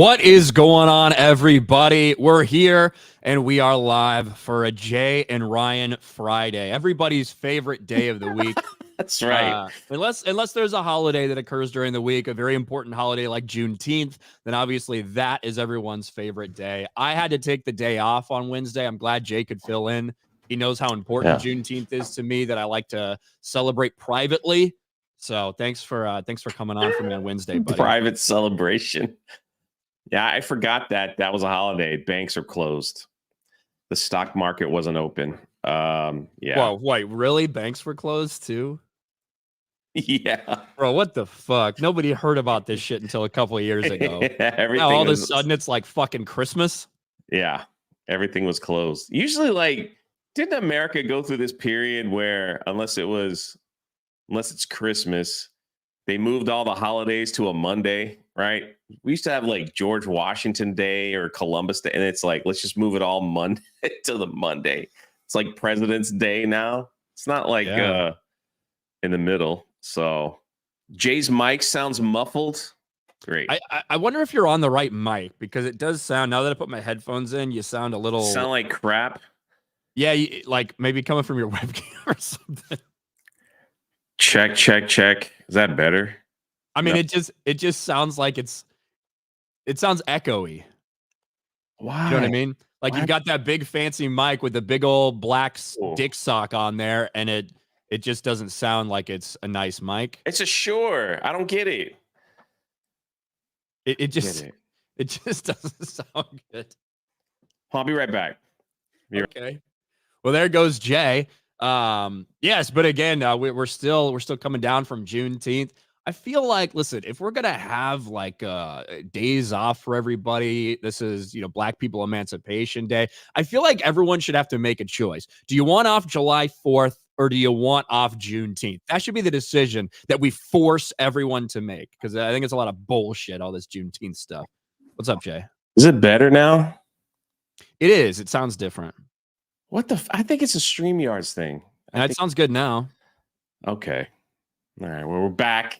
What is going on, everybody? We're here and we are live for a Jay and Ryan Friday, everybody's favorite day of the week. That's right. Unless there's a holiday that occurs during the week, a very important holiday like Juneteenth, then obviously that is everyone's favorite day. I had to take the day off on Wednesday. I'm glad Jay could fill in. He knows how important Juneteenth is to me, that I like to celebrate privately. So thanks for coming on for me on Wednesday, buddy. Private celebration. Yeah, I forgot that was a holiday. Banks are closed. The stock market wasn't open. Yeah. Whoa, wait, really? Banks were closed too? Yeah. Bro, what the fuck? Nobody heard about this shit until a couple of years ago. Everything now all of a sudden it's like fucking Christmas. Yeah. Everything was closed. Usually, like, didn't America go through this period where unless it's Christmas, they moved all the holidays to a Monday, right? We used to have like George Washington Day or Columbus Day, and it's like, let's just move it all Monday to the Monday. It's like President's Day now. It's not like in the middle. So Jay's mic sounds muffled. Great. I wonder if you're on the right mic, because it does sound, now that I put my headphones in, you sound a little... Sound like crap? Yeah, like maybe coming from your webcam or something. Check. Is that better? I mean, no. it just sounds like it sounds echoey. Why? You know what I mean? Like you got that big fancy mic with the big old black dick sock on there, and it just doesn't sound like it's a nice mic. It's a Shure. I don't get it. It just doesn't sound good. I'll be right back. Okay. Well, there goes Jay. Yes, but again, we're still coming down from Juneteenth. I feel like, listen, if we're gonna have like days off for everybody, this is, Black People Emancipation Day. I feel like everyone should have to make a choice. Do you want off July 4th or do you want off Juneteenth? That should be the decision that we force everyone to make, because I think it's a lot of bullshit, all this Juneteenth stuff. What's up, Jay? Is it better now? It is. It sounds different. What the? I think it's a StreamYards thing. That sounds good now. Okay. All right. Well, we're back.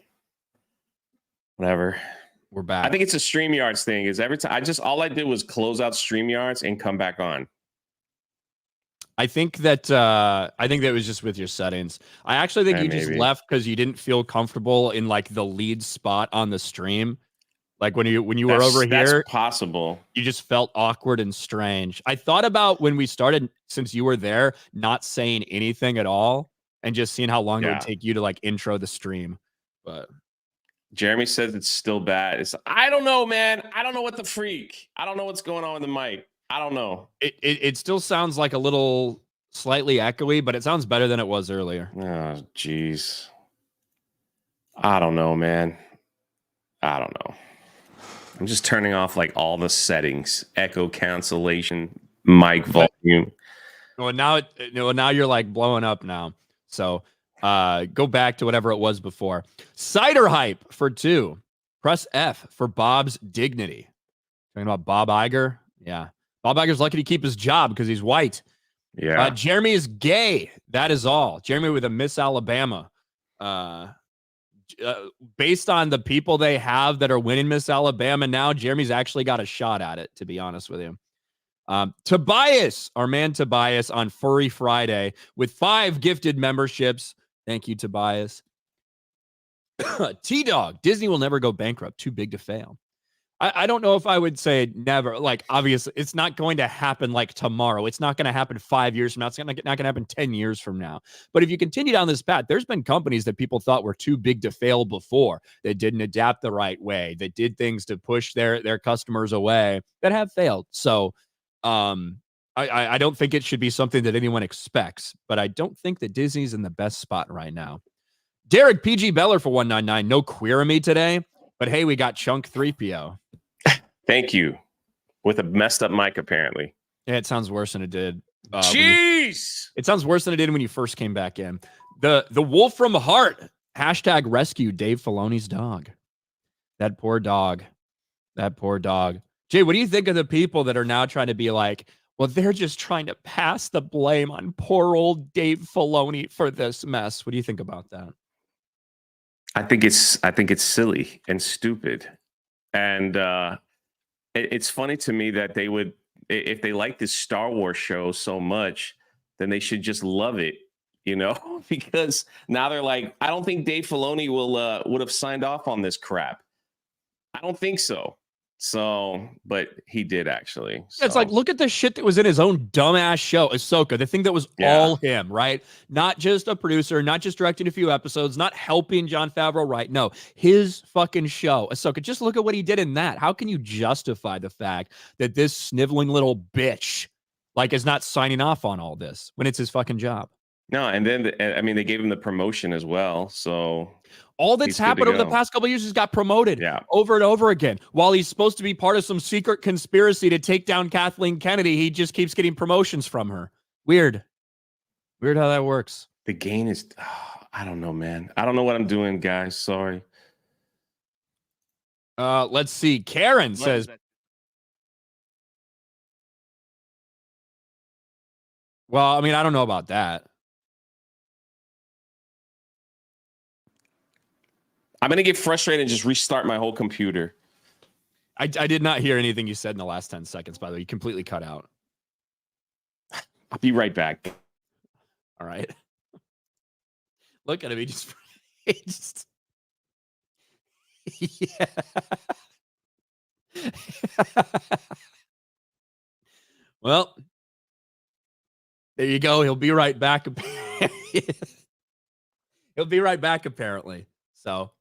Whatever. We're back. I think it's a StreamYards thing. Is every time all I did was close out StreamYards and come back on. I think that was just with your settings. I actually think you just left because you didn't feel comfortable in like the lead spot on the stream. Like when you were over here, that's possible. You just felt awkward and strange. I thought about when we started, since you were there, not saying anything at all and just seeing how long it would take you to like intro the stream. But Jeremy says it's still bad. I don't know, man. I don't know what the freak. I don't know what's going on with the mic. I don't know. It still sounds like a little slightly echoey, but it sounds better than it was earlier. Oh, jeez. I don't know, man. I don't know. I'm just turning off like all the settings, echo cancellation, mic volume. Well, now you're like blowing up now. So go back to whatever it was before. Cider hype for 2. Press F for Bob's dignity. Talking about Bob Iger. Yeah. Bob Iger's lucky to keep his job because he's white. Yeah. Jeremy is gay. That is all. Jeremy with a Miss Alabama. Based on the people they have that are winning Miss Alabama now, Jeremy's actually got a shot at it, to be honest with you. Tobias, our man Tobias, on Furry Friday with 5 gifted memberships. Thank you, Tobias. T-Dog, Disney will never go bankrupt. Too big to fail. I don't know if I would say never. Like, obviously, it's not going to happen like tomorrow. It's not going to happen 5 years from now. It's not going to happen 10 years from now. But if you continue down this path, there's been companies that people thought were too big to fail before, that didn't adapt the right way, that did things to push their customers away, that have failed. So I don't think it should be something that anyone expects, but I don't think that Disney's in the best spot right now. Derek PG Beller for 199. No queer me today, but hey, we got Chunk 3PO. Thank you. With a messed up mic, apparently. Yeah, it sounds worse than it did. Jeez! It sounds worse than it did when you first came back in. The Wolf from Heart. Hashtag rescue Dave Filoni's dog. That poor dog. That poor dog. Jay, what do you think of the people that are now trying to be like, well, they're just trying to pass the blame on poor old Dave Filoni for this mess? What do you think about that? I think it's silly and stupid. And it's funny to me that they would, if they like this Star Wars show so much, then they should just love it, you know, because now they're like, I don't think Dave Filoni will would have signed off on this crap. I don't think so. So, but he did actually. It's like, So, look at the shit that was in his own dumbass show, Ahsoka, the thing that was yeah. all him, right? Not just a producer, not just directing a few episodes, not helping Jon Favreau write. No, his fucking show, Ahsoka. Just look at what he did in that. How can you justify the fact that this sniveling little bitch, like, is not signing off on all this when it's his fucking job? No, and then I mean they gave him the promotion as well. So all that's he's good to happened over the go. past couple of years is got promoted Yeah. over and over again. While he's supposed to be part of some secret conspiracy to take down Kathleen Kennedy, he just keeps getting promotions from her. Weird how that works. The gain is, I don't know, man. I don't know what I'm doing, guys. Sorry. Let's see. Karen says, well, I mean, I don't know about that. I'm going to get frustrated and just restart my whole computer. I did not hear anything you said in the last 10 seconds, by the way. You completely cut out. I'll be right back. All right. Look at him. He just yeah. Well, there you go. He'll be right back. He'll be right back, apparently. So,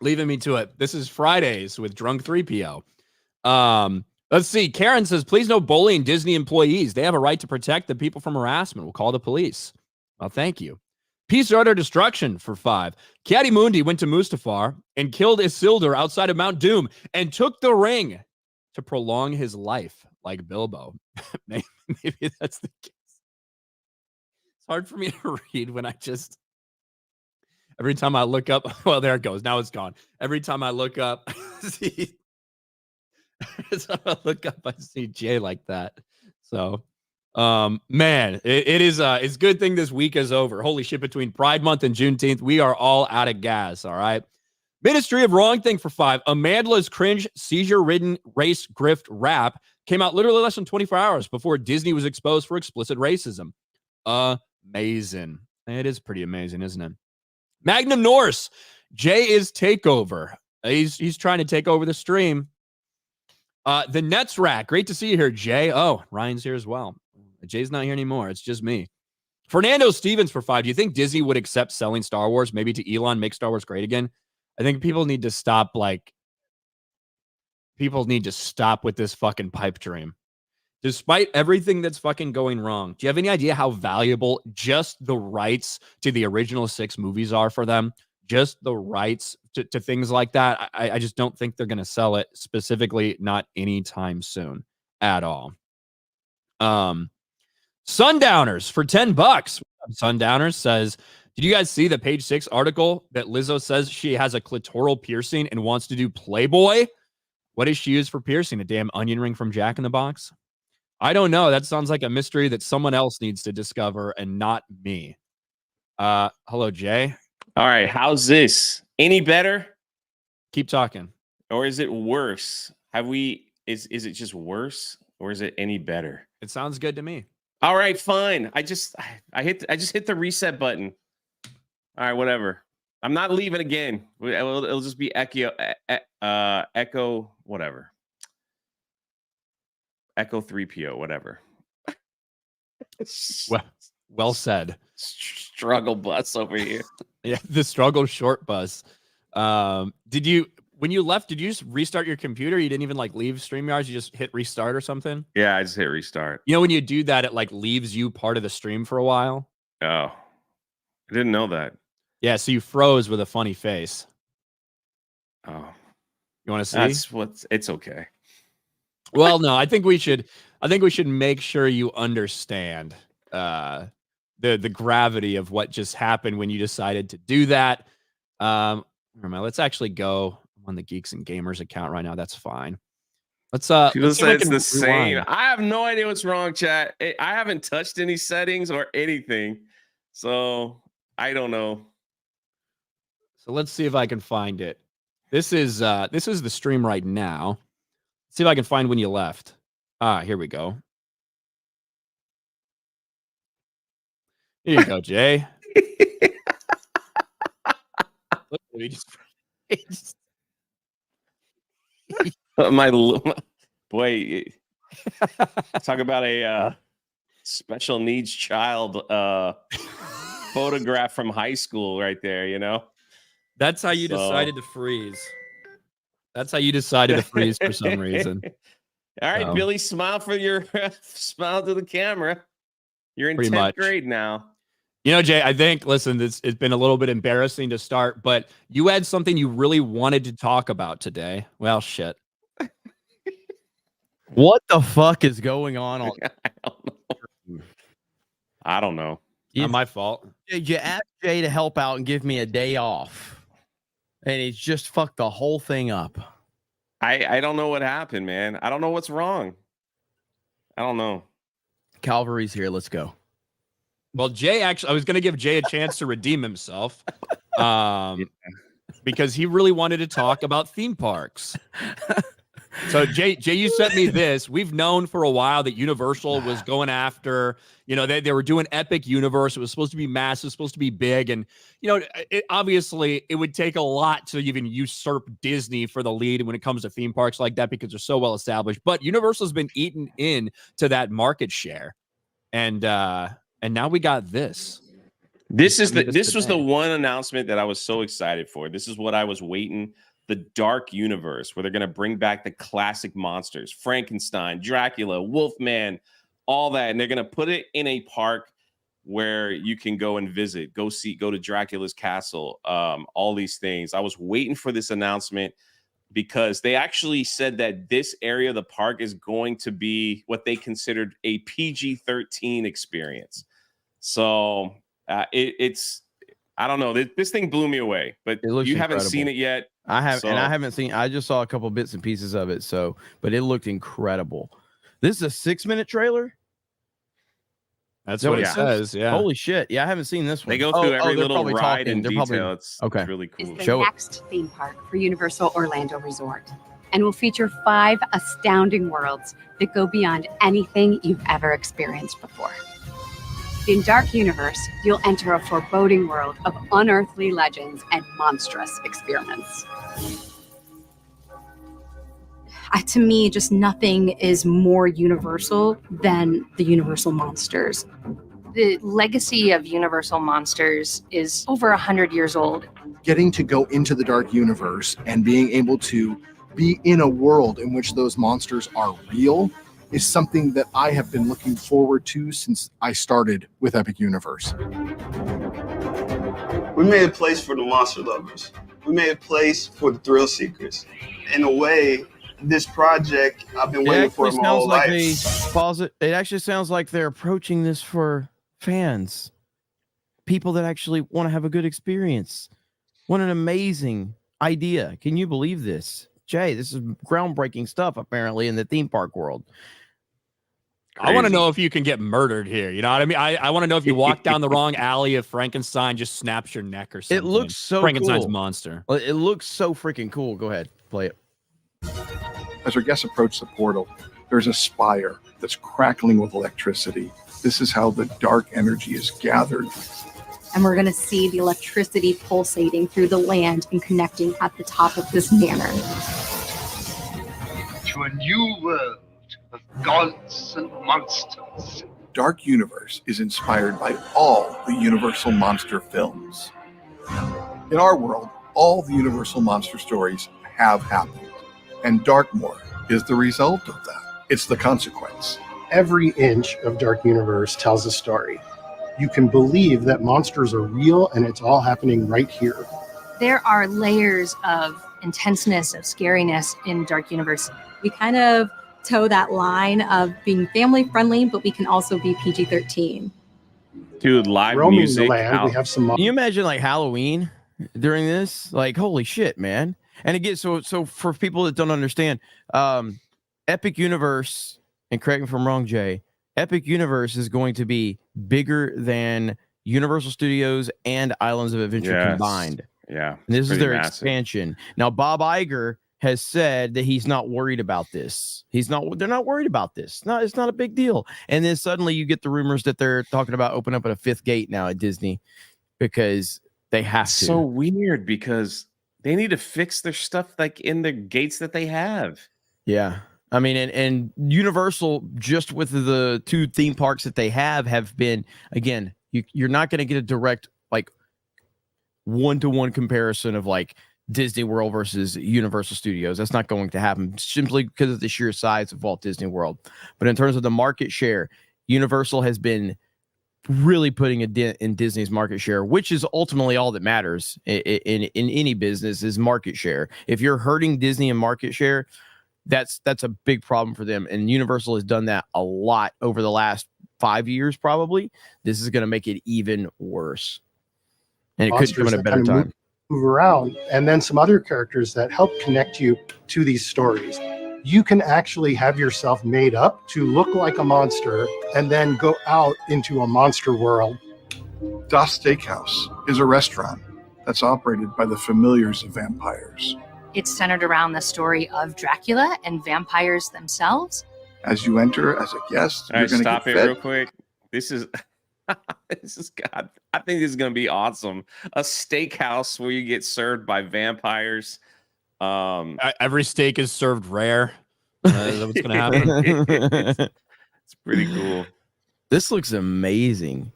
leaving me to it. This is Fridays with Drunk 3PO. Let's see. Karen says, please no bullying Disney employees. They have a right to protect the people from harassment. We'll call the police. Well, thank you. Peace or utter destruction for 5. Kiadi Mundi went to Mustafar and killed Isildur outside of Mount Doom and took the ring to prolong his life like Bilbo. Maybe that's the case. It's hard for me to read when I just... Every time I look up... Well, there it goes. Now it's gone. Every time I look up... I see Jay like that. So, man, it is it's a good thing this week is over. Holy shit, between Pride Month and Juneteenth, we are all out of gas, all right? Ministry of Wrong Thing for 5. Amanda's cringe, seizure-ridden race grift rap came out literally less than 24 hours before Disney was exposed for explicit racism. Amazing. It is pretty amazing, isn't it? Magnum Norse, Jay is takeover. He's trying to take over the stream. The Nets rack. Great to see you here, Jay. Oh, Ryan's here as well. Jay's not here anymore. It's just me. Fernando Stevens for 5. Do you think Disney would accept selling Star Wars, maybe to Elon, make Star Wars great again? I think people need to stop, people need to stop with this fucking pipe dream. Despite everything that's fucking going wrong, do you have any idea how valuable just the rights to the original 6 movies are for them? Just the rights to things like that. I just don't think they're going to sell it, specifically not anytime soon at all. Sundowners for $10. Sundowners says, did you guys see the Page 6 article that Lizzo says she has a clitoral piercing and wants to do Playboy? What does she use for piercing? A damn onion ring from Jack in the Box? I don't know. That sounds like a mystery that someone else needs to discover and not me. Hello, Jay. All right, how's this? Any better? Keep talking. Or is it worse? Is it just worse or is it any better? It sounds good to me. All right, fine. I just hit the reset button. All right, whatever. I'm not leaving again. It'll just be echo whatever. Echo 3PO, whatever. Well said. Struggle bus over here. Yeah, the struggle short bus. When you left, did you just restart your computer? You didn't even leave StreamYards? You just hit restart or something? Yeah, I just hit restart. You know, when you do that, it leaves you part of the stream for a while. Oh, I didn't know that. Yeah, so you froze with a funny face. Oh, you want to see? It's okay. Well, no, I think we should make sure you understand the gravity of what just happened when you decided to do that. Let's actually go on the Geeks and Gamers account right now. That's fine. Let's say it's the same. I have no idea what's wrong, chat. I haven't touched any settings or anything, so I don't know. So let's see if I can find it. This is the stream right now. See if I can find when you left. Here we go. Here you go, Jay. Look, he just my boy, talk about a special needs child photograph from high school right there, you know. That's how you decided to freeze. That's how you decided to freeze for some reason. All right, Billy, smile for your smile to the camera. You're in 10th grade now. You know, Jay, I think, listen, it's been a little bit embarrassing to start, but you had something you really wanted to talk about today. Well, shit. What the fuck is going on? I don't know. Not my fault. You asked Jay to help out and give me a day off, and he's just fucked the whole thing up. I don't know what happened, man. I don't know what's wrong. I don't know. Calvary's here. Let's go. Well, Jay, actually, I was going to give Jay a chance to redeem himself because he really wanted to talk about theme parks. So, Jay, you sent me this. We've known for a while that Universal was going after, you know, they were doing Epic Universe. It was supposed to be massive, supposed to be big. And, you know, obviously it would take a lot to even usurp Disney for the lead when it comes to theme parks like that because they're so well established. But Universal's been eaten into that market share. And now we got this. This was the one announcement that I was so excited for. This is what I was waiting. The Dark Universe, where they're going to bring back the classic monsters, Frankenstein, Dracula, Wolfman, all that. And they're going to put it in a park where you can go and visit, go to Dracula's castle, all these things. I was waiting for this announcement because they actually said that this area of the park is going to be what they considered a PG-13 experience. So it's, I don't know. This thing blew me away, but you haven't seen it yet. I haven't seen. I just saw a couple bits and pieces of it. But it looked incredible. This is a 6-minute trailer. That's what it says. Yeah. Holy shit! Yeah, I haven't seen this one. They go through every little ride in detail. It's okay. Really cool. It's the next theme park for Universal Orlando Resort, and will feature 5 astounding worlds that go beyond anything you've ever experienced before. In Dark Universe, you'll enter a foreboding world of unearthly legends and monstrous experiments. To me, just nothing is more universal than the Universal monsters. The legacy of Universal monsters is over 100 years old. Getting to go into the Dark Universe and being able to be in a world in which those monsters are real is something that I have been looking forward to since I started with Epic Universe. We made a place for the monster lovers. We made a place for the thrill seekers. In a way, this project, I've been waiting for my whole life. It actually sounds like they're approaching this for fans. People that actually want to have a good experience. What an amazing idea. Can you believe this? Jay, this is groundbreaking stuff, apparently, in the theme park world. Crazy. I want to know if you can get murdered here. You know what I mean? I want to know if you walk down the wrong alley, if Frankenstein just snaps your neck or something. It looks so Frankenstein's cool. monster. It looks so freaking cool. Go ahead, play it. As our guests approach the portal, there's a spire that's crackling with electricity. This is how the dark energy is gathered. And we're going to see the electricity pulsating through the land and connecting at the top of this banner. To a new world of gods and monsters. Dark Universe is inspired by all the Universal monster films. In our world, all the Universal monster stories have happened, and Darkmoor is the result of that. It's the consequence. Every inch of Dark Universe tells a story. You can believe that monsters are real and it's all happening right here. There are layers of intenseness, of scariness in Dark Universe. We kind of toe that line of being family friendly, but we can also be PG-13. Dude, live Roaming music. the land, we have some. Can you imagine like Halloween during this? Like, holy shit, man. And again, so for people that don't understand, Epic Universe, and correct me if I'm wrong, Jay, Epic Universe is going to be bigger than Universal Studios and Islands of Adventure combined. Yeah. And this is their massive expansion. Now, Bob Iger has said that he's not worried about this. They're not worried about this. No, it's not a big deal. And then suddenly you get the rumors that they're talking about opening up a 5th gate now at Disney because they have to. So weird because they need to fix their stuff like in the gates that they have. Yeah. I mean, and Universal, just with the 2 theme parks that they have been, again, you're not going to get a direct like 1-to-1 comparison of like Disney World versus Universal Studios. That's not going to happen simply because of the sheer size of Walt Disney World. But in terms of the market share, Universal has been really putting a dent in Disney's market share, which is ultimately all that matters in any business is market share. If you're hurting Disney in market share, that's a big problem for them. And Universal has done that a lot over the last 5 years, probably. This is going to make it even worse. And it could come at a better time. Move around, and then some other characters that help connect you to these stories. You can actually have yourself made up to look like a monster and then go out into a monster world. Das Steakhouse is a restaurant that's operated by the familiars of vampires. It's centered around the story of Dracula and vampires themselves. As you enter as a guest, All you're right, going to stop get it fed. real quick. This is God. I think this is gonna be awesome. A steakhouse where you get served by vampires. Every steak is served rare. Is that what's gonna happen? It's pretty cool. This looks amazing.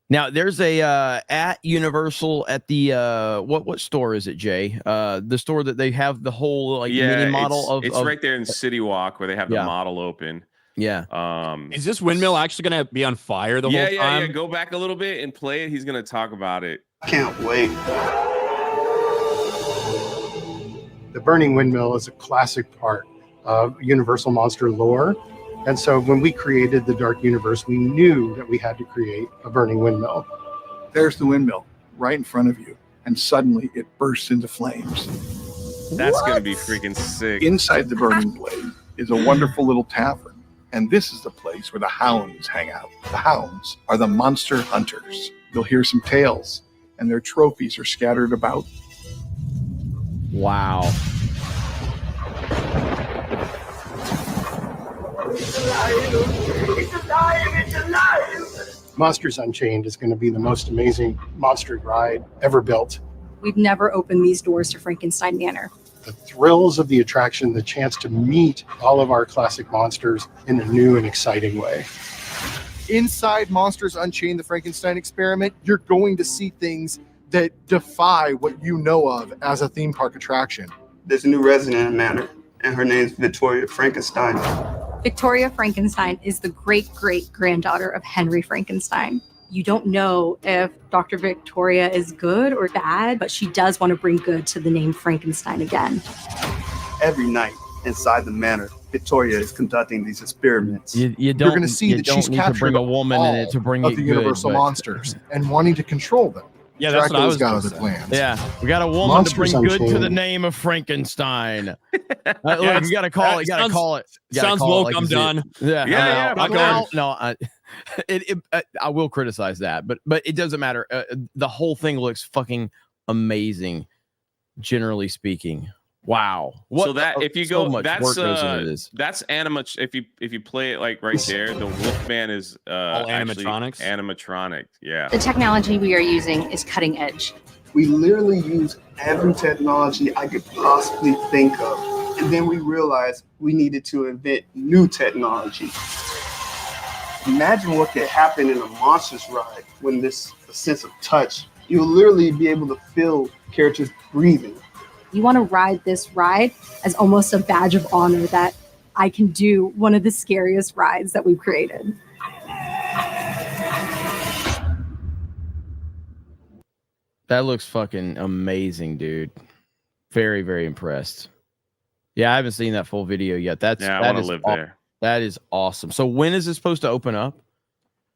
Now there's a at Universal at the what store is it, Jay? The store that they have the whole like mini model it's right there in City Walk where they have the model open. Yeah. Is this windmill actually gonna be on fire the whole time? Yeah. Go back a little bit and play it. He's gonna talk about it. Can't wait. The burning windmill is a classic part of Universal monster lore. And so when we created the Dark Universe, we knew that we had to create a burning windmill. There's the windmill right in front of you, and suddenly it bursts into flames. That's gonna be freaking sick. Inside the burning blade is a wonderful little tavern. And this is the place where the hounds hang out. The hounds are the monster hunters. You'll hear some tales, and their trophies are scattered about. Wow. Monsters Unchained is going to be the most amazing monster ride ever built. We've never opened these doors to Frankenstein Manor. The thrills of the attraction, the chance to meet all of our classic monsters in a new and exciting way. Inside Monsters Unchained, the Frankenstein experiment, you're going to see things that defy what you know of as a theme park attraction. There's a new resident in Manor, and her name's Victoria Frankenstein. Victoria Frankenstein is the great-great-granddaughter of Henry Frankenstein. You don't know if Dr. Victoria is good or bad, but she does want to bring good to the name Frankenstein again. Every night inside the manor, Victoria is conducting these experiments. You're going to see that she's need to bring captured a woman in it to bring of it the good, Universal but- monsters and wanting to control them. Yeah, that's what I was Dracula's got gonna other say. plans. Yeah, we got a woman Monsters to bring good to the Unchained. name of Frankenstein. Yeah, You got to call it. You got to sounds- call it. You gotta Sounds call it woke. like I'm it's it. done. Yeah, Yeah, I'm yeah, out. No, I will criticize that, but it doesn't matter. The whole thing looks fucking amazing, generally speaking. Wow. So that if you so go, much that's work goes into this. that's animat. If you play it like right there, the Wolfman is All actually animatronics? Animatronic, yeah. The technology we are using is cutting edge. We literally use every technology I could possibly think of. And then we realized we needed to invent new technology. Imagine what could happen in a Monsters ride when there's a sense of touch. You'll literally be able to feel characters breathing. You want to ride this ride as almost a badge of honor that I can do one of the scariest rides that we've created. That looks fucking amazing, dude. Very, very impressed. Yeah, I haven't seen that full video yet. Yeah, I that want to is live aw- there. That is awesome. So when is it supposed to open up?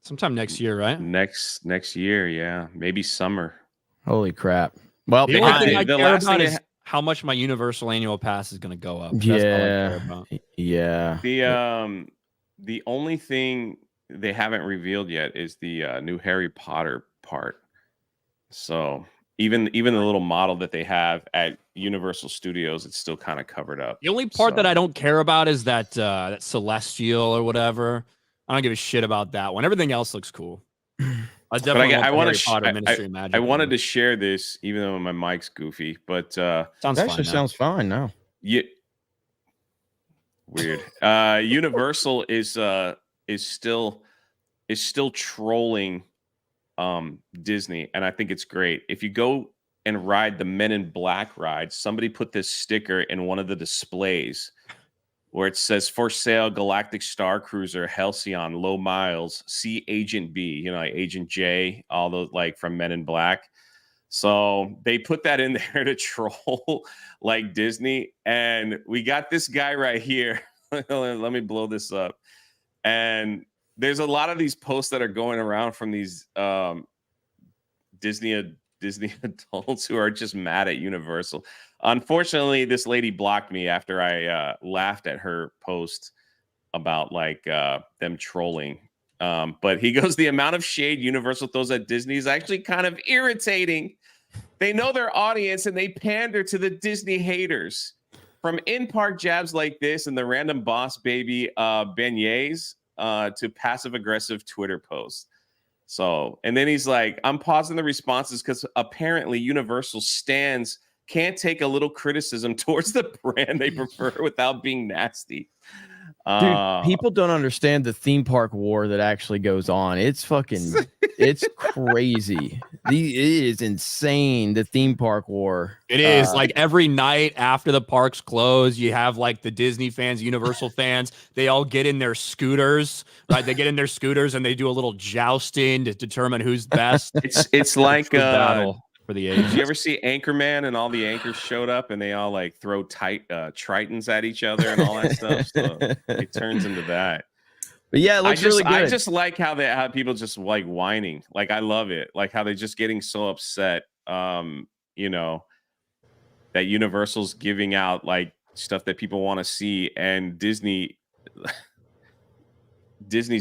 Sometime next year, right? Next year, yeah, maybe summer. Holy crap. Well, The only I- thing I the care last about thing is I- how much my Universal annual pass is going to go up. That's all I care about. yeah. The only thing they haven't revealed yet is the new Harry Potter part. So Even the little model that they have at Universal Studios, it's still kind of covered up. The only part that I don't care about is that that Celestial or whatever. I don't give a shit about that one. Everything else looks cool. I definitely want I wanted to share this, even though my mic's goofy, but sounds fine now. Yeah, weird. Universal is still trolling Disney, and I think it's great. If you go and ride the Men in Black ride, somebody put this sticker in one of the displays where it says "For sale, Galactic Star Cruiser, Halcyon, low miles. See Agent B." You know, like Agent J, all those like from Men in Black. So they put that in there to troll like Disney, and we got this guy right here. Let me blow this up. And there's a lot of these posts that are going around from these Disney adults who are just mad at Universal. Unfortunately, this lady blocked me after I laughed at her post about like them trolling. But he goes, the amount of shade Universal throws at Disney is actually kind of irritating. They know their audience and they pander to the Disney haters. From in-park jabs like this and the random Boss Baby beignets to passive-aggressive Twitter posts. So, and then he's like, I'm pausing the responses because apparently Universal stands can't take a little criticism towards the brand they prefer without being nasty. Dude, people don't understand the theme park war that actually goes on. It's fucking, it's crazy. It is insane, the theme park war. It is like every night after the parks close, you have like the Disney fans, Universal fans, they all get in their scooters, right? They get in their scooters and they do a little jousting to determine who's best. It's like a battle for the age. Did you ever see Anchorman and all the anchors showed up and they all like throw tritons at each other and all that stuff? So it turns into that. But yeah, it looks really good. I just like how people just like whining. Like I love it. Like how they're just getting so upset. You know, that Universal's giving out like stuff that people want to see, and Disney's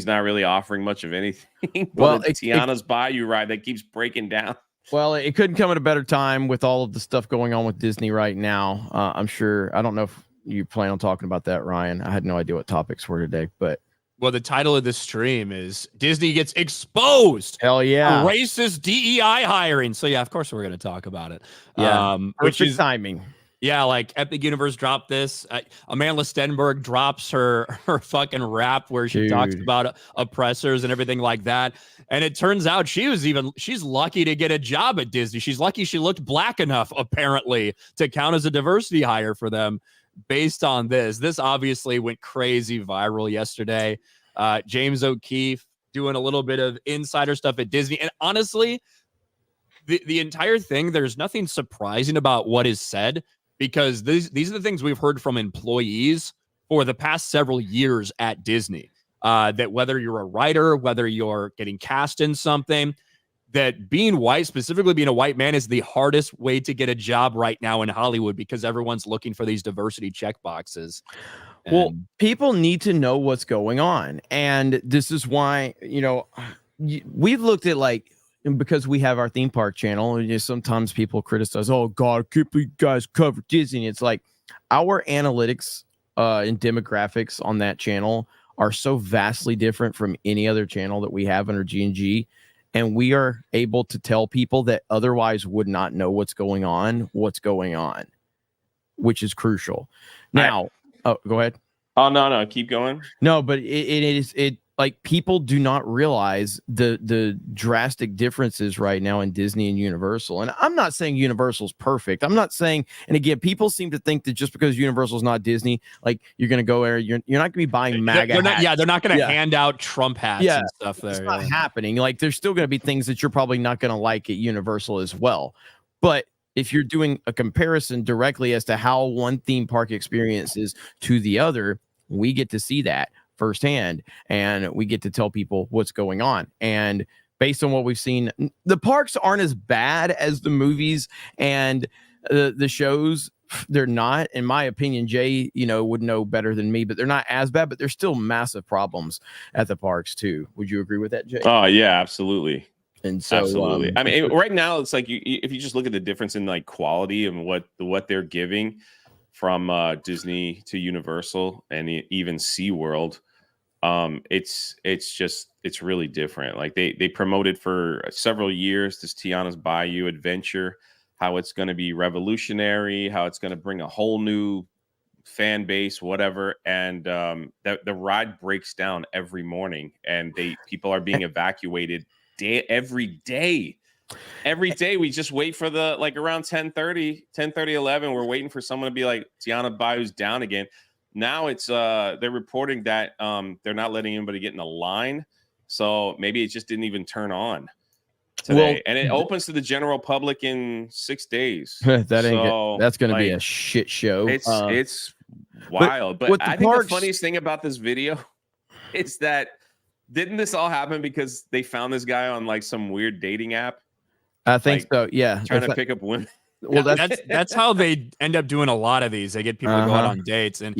not really offering much of anything. Well, Tiana's Bayou ride that keeps breaking down. Well, it couldn't come at a better time with all of the stuff going on with Disney right now. I'm sure. I don't know if you plan on talking about that, Ryan. I had no idea what topics were today, but. Well, the title of this stream is Disney gets exposed. Hell yeah. For racist DEI hiring. So yeah, of course we're going to talk about it. Yeah. Which is timing. Yeah, like Epic Universe dropped this. Amanda Stenberg drops her fucking rap where she talks about oppressors and everything like that. And it turns out she's lucky to get a job at Disney. She's lucky she looked black enough, apparently, to count as a diversity hire for them based on this. This obviously went crazy viral yesterday. James O'Keefe doing a little bit of insider stuff at Disney. And honestly, the entire thing, there's nothing surprising about what is said, because these are the things we've heard from employees for the past several years at Disney, that whether you're a writer, whether you're getting cast in something, that being white, specifically being a white man, is the hardest way to get a job right now in Hollywood, because everyone's looking for these diversity check boxes. Well, people need to know what's going on. And this is why, you know, we've looked at like, because we have our theme park channel, and sometimes people criticize, oh God, I can't believe you guys cover Disney. It's like our analytics and demographics on that channel are so vastly different from any other channel that we have under G&G. And we are able to tell people that otherwise would not know what's going on, which is crucial. Now, go ahead. Oh, no, keep going. No, but it is like people do not realize the drastic differences right now in Disney and Universal. And I'm not saying Universal's perfect. I'm not saying, and again, people seem to think that just because Universal's not Disney, like you're going to go there, you're not going to be buying MAGA hats. They're not going to hand out Trump hats and stuff there. It's not happening. Like there's still going to be things that you're probably not going to like at Universal as well. But if you're doing a comparison directly as to how one theme park experience is to the other, we get to see that firsthand, and we get to tell people what's going on. And based on what we've seen, the parks aren't as bad as the movies and the shows. They're not, in my opinion. Jay, would know better than me, but they're not as bad, but there's still massive problems at the parks too. Would you agree with that, Jay? Oh yeah, absolutely. And so, absolutely. I mean, right now it's like if you just look at the difference in like quality and what they're giving from Disney to Universal and even SeaWorld, it's really different. Like they promoted for several years this Tiana's Bayou adventure, how it's going to be revolutionary, how it's going to bring a whole new fan base, whatever. And the ride breaks down every morning, and people are being evacuated every day. We just wait for the like around 10:30, 11. We're waiting for someone to be like, Tiana Bayou's down again. Now it's they're reporting that they're not letting anybody get in the line, so maybe it just didn't even turn on today. And it opens to the general public in 6 days. That's going to be a shit show. It's wild. But I think the funniest thing about this video is that didn't this all happen because they found this guy on like some weird dating app? I think so. Yeah, trying to pick up women. Well, that's how they end up doing a lot of these. They get people to go out on dates, and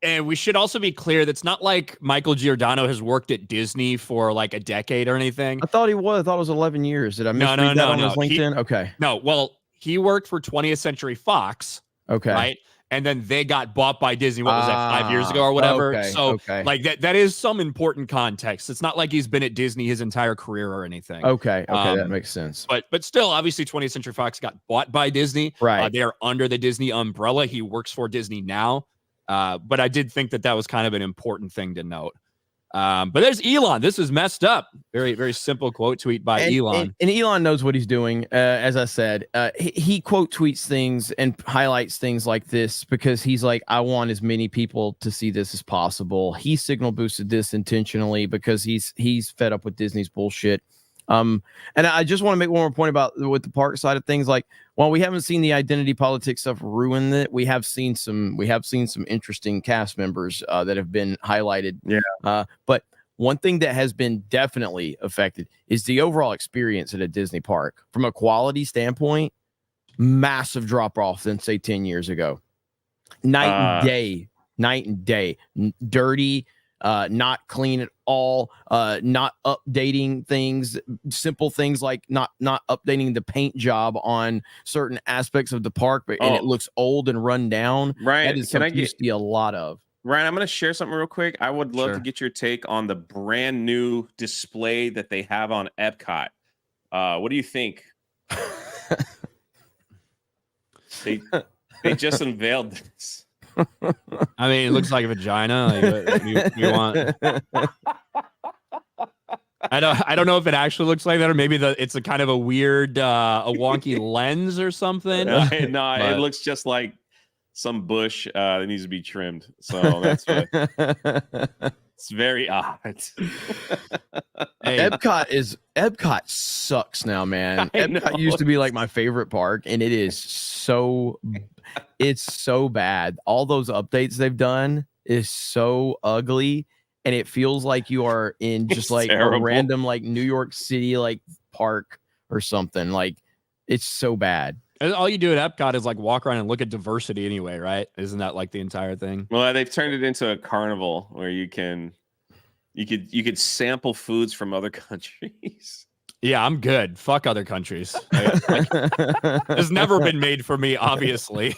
and we should also be clear that's not like Michael Giordano has worked at Disney for like a decade or anything. I thought he was. I thought it was 11 years. Did I misread that on his LinkedIn? Okay. No, well, he worked for 20th Century Fox. Okay. Right. And then they got bought by Disney. What was that, 5 years ago or whatever? Okay, so like that is some important context. It's not like he's been at Disney his entire career or anything. Okay. That makes sense. But still, obviously 20th Century Fox got bought by Disney. Right. They are under the Disney umbrella. He works for Disney now. But I did think that was kind of an important thing to note. But there's Elon. This is messed up. Very, very simple quote tweet by Elon. And Elon knows what he's doing. As I said, he quote tweets things and highlights things like this because he's like, I want as many people to see this as possible. He signal boosted this intentionally because he's fed up with Disney's bullshit. And I just want to make one more point about with the park side of things. Like, while we haven't seen the identity politics stuff ruin it, we have seen some interesting cast members that have been highlighted. Yeah. But one thing that has been definitely affected is the overall experience at a Disney park from a quality standpoint. Massive drop off than say 10 years ago. Night and day, dirty. Not clean at all, not updating things, simple things like not updating the paint job on certain aspects of the park, and it looks old and run down. Right. That is something you see a lot of. Ryan, I'm going to share something real quick. I would love to get your take on the brand new display that they have on Epcot. What do you think? They just unveiled this. I mean, it looks like a vagina. Like, you want? I don't know if it actually looks like that, or maybe it's a kind of a weird, a wonky lens or something. No, it looks just like some bush that needs to be trimmed. So that's what. It's very odd. Hey. Epcot sucks now, man. Epcot used to be like my favorite park, and it is so bad. All those updates they've done is so ugly, and it feels like you are in just like a random like New York City like park or something. Like, it's so bad. And all you do at Epcot is like walk around and look at diversity anyway, right? Isn't that like the entire thing? Well, they've turned it into a carnival where you could sample foods from other countries. Yeah, I'm good. Fuck other countries. It's never been made for me, obviously.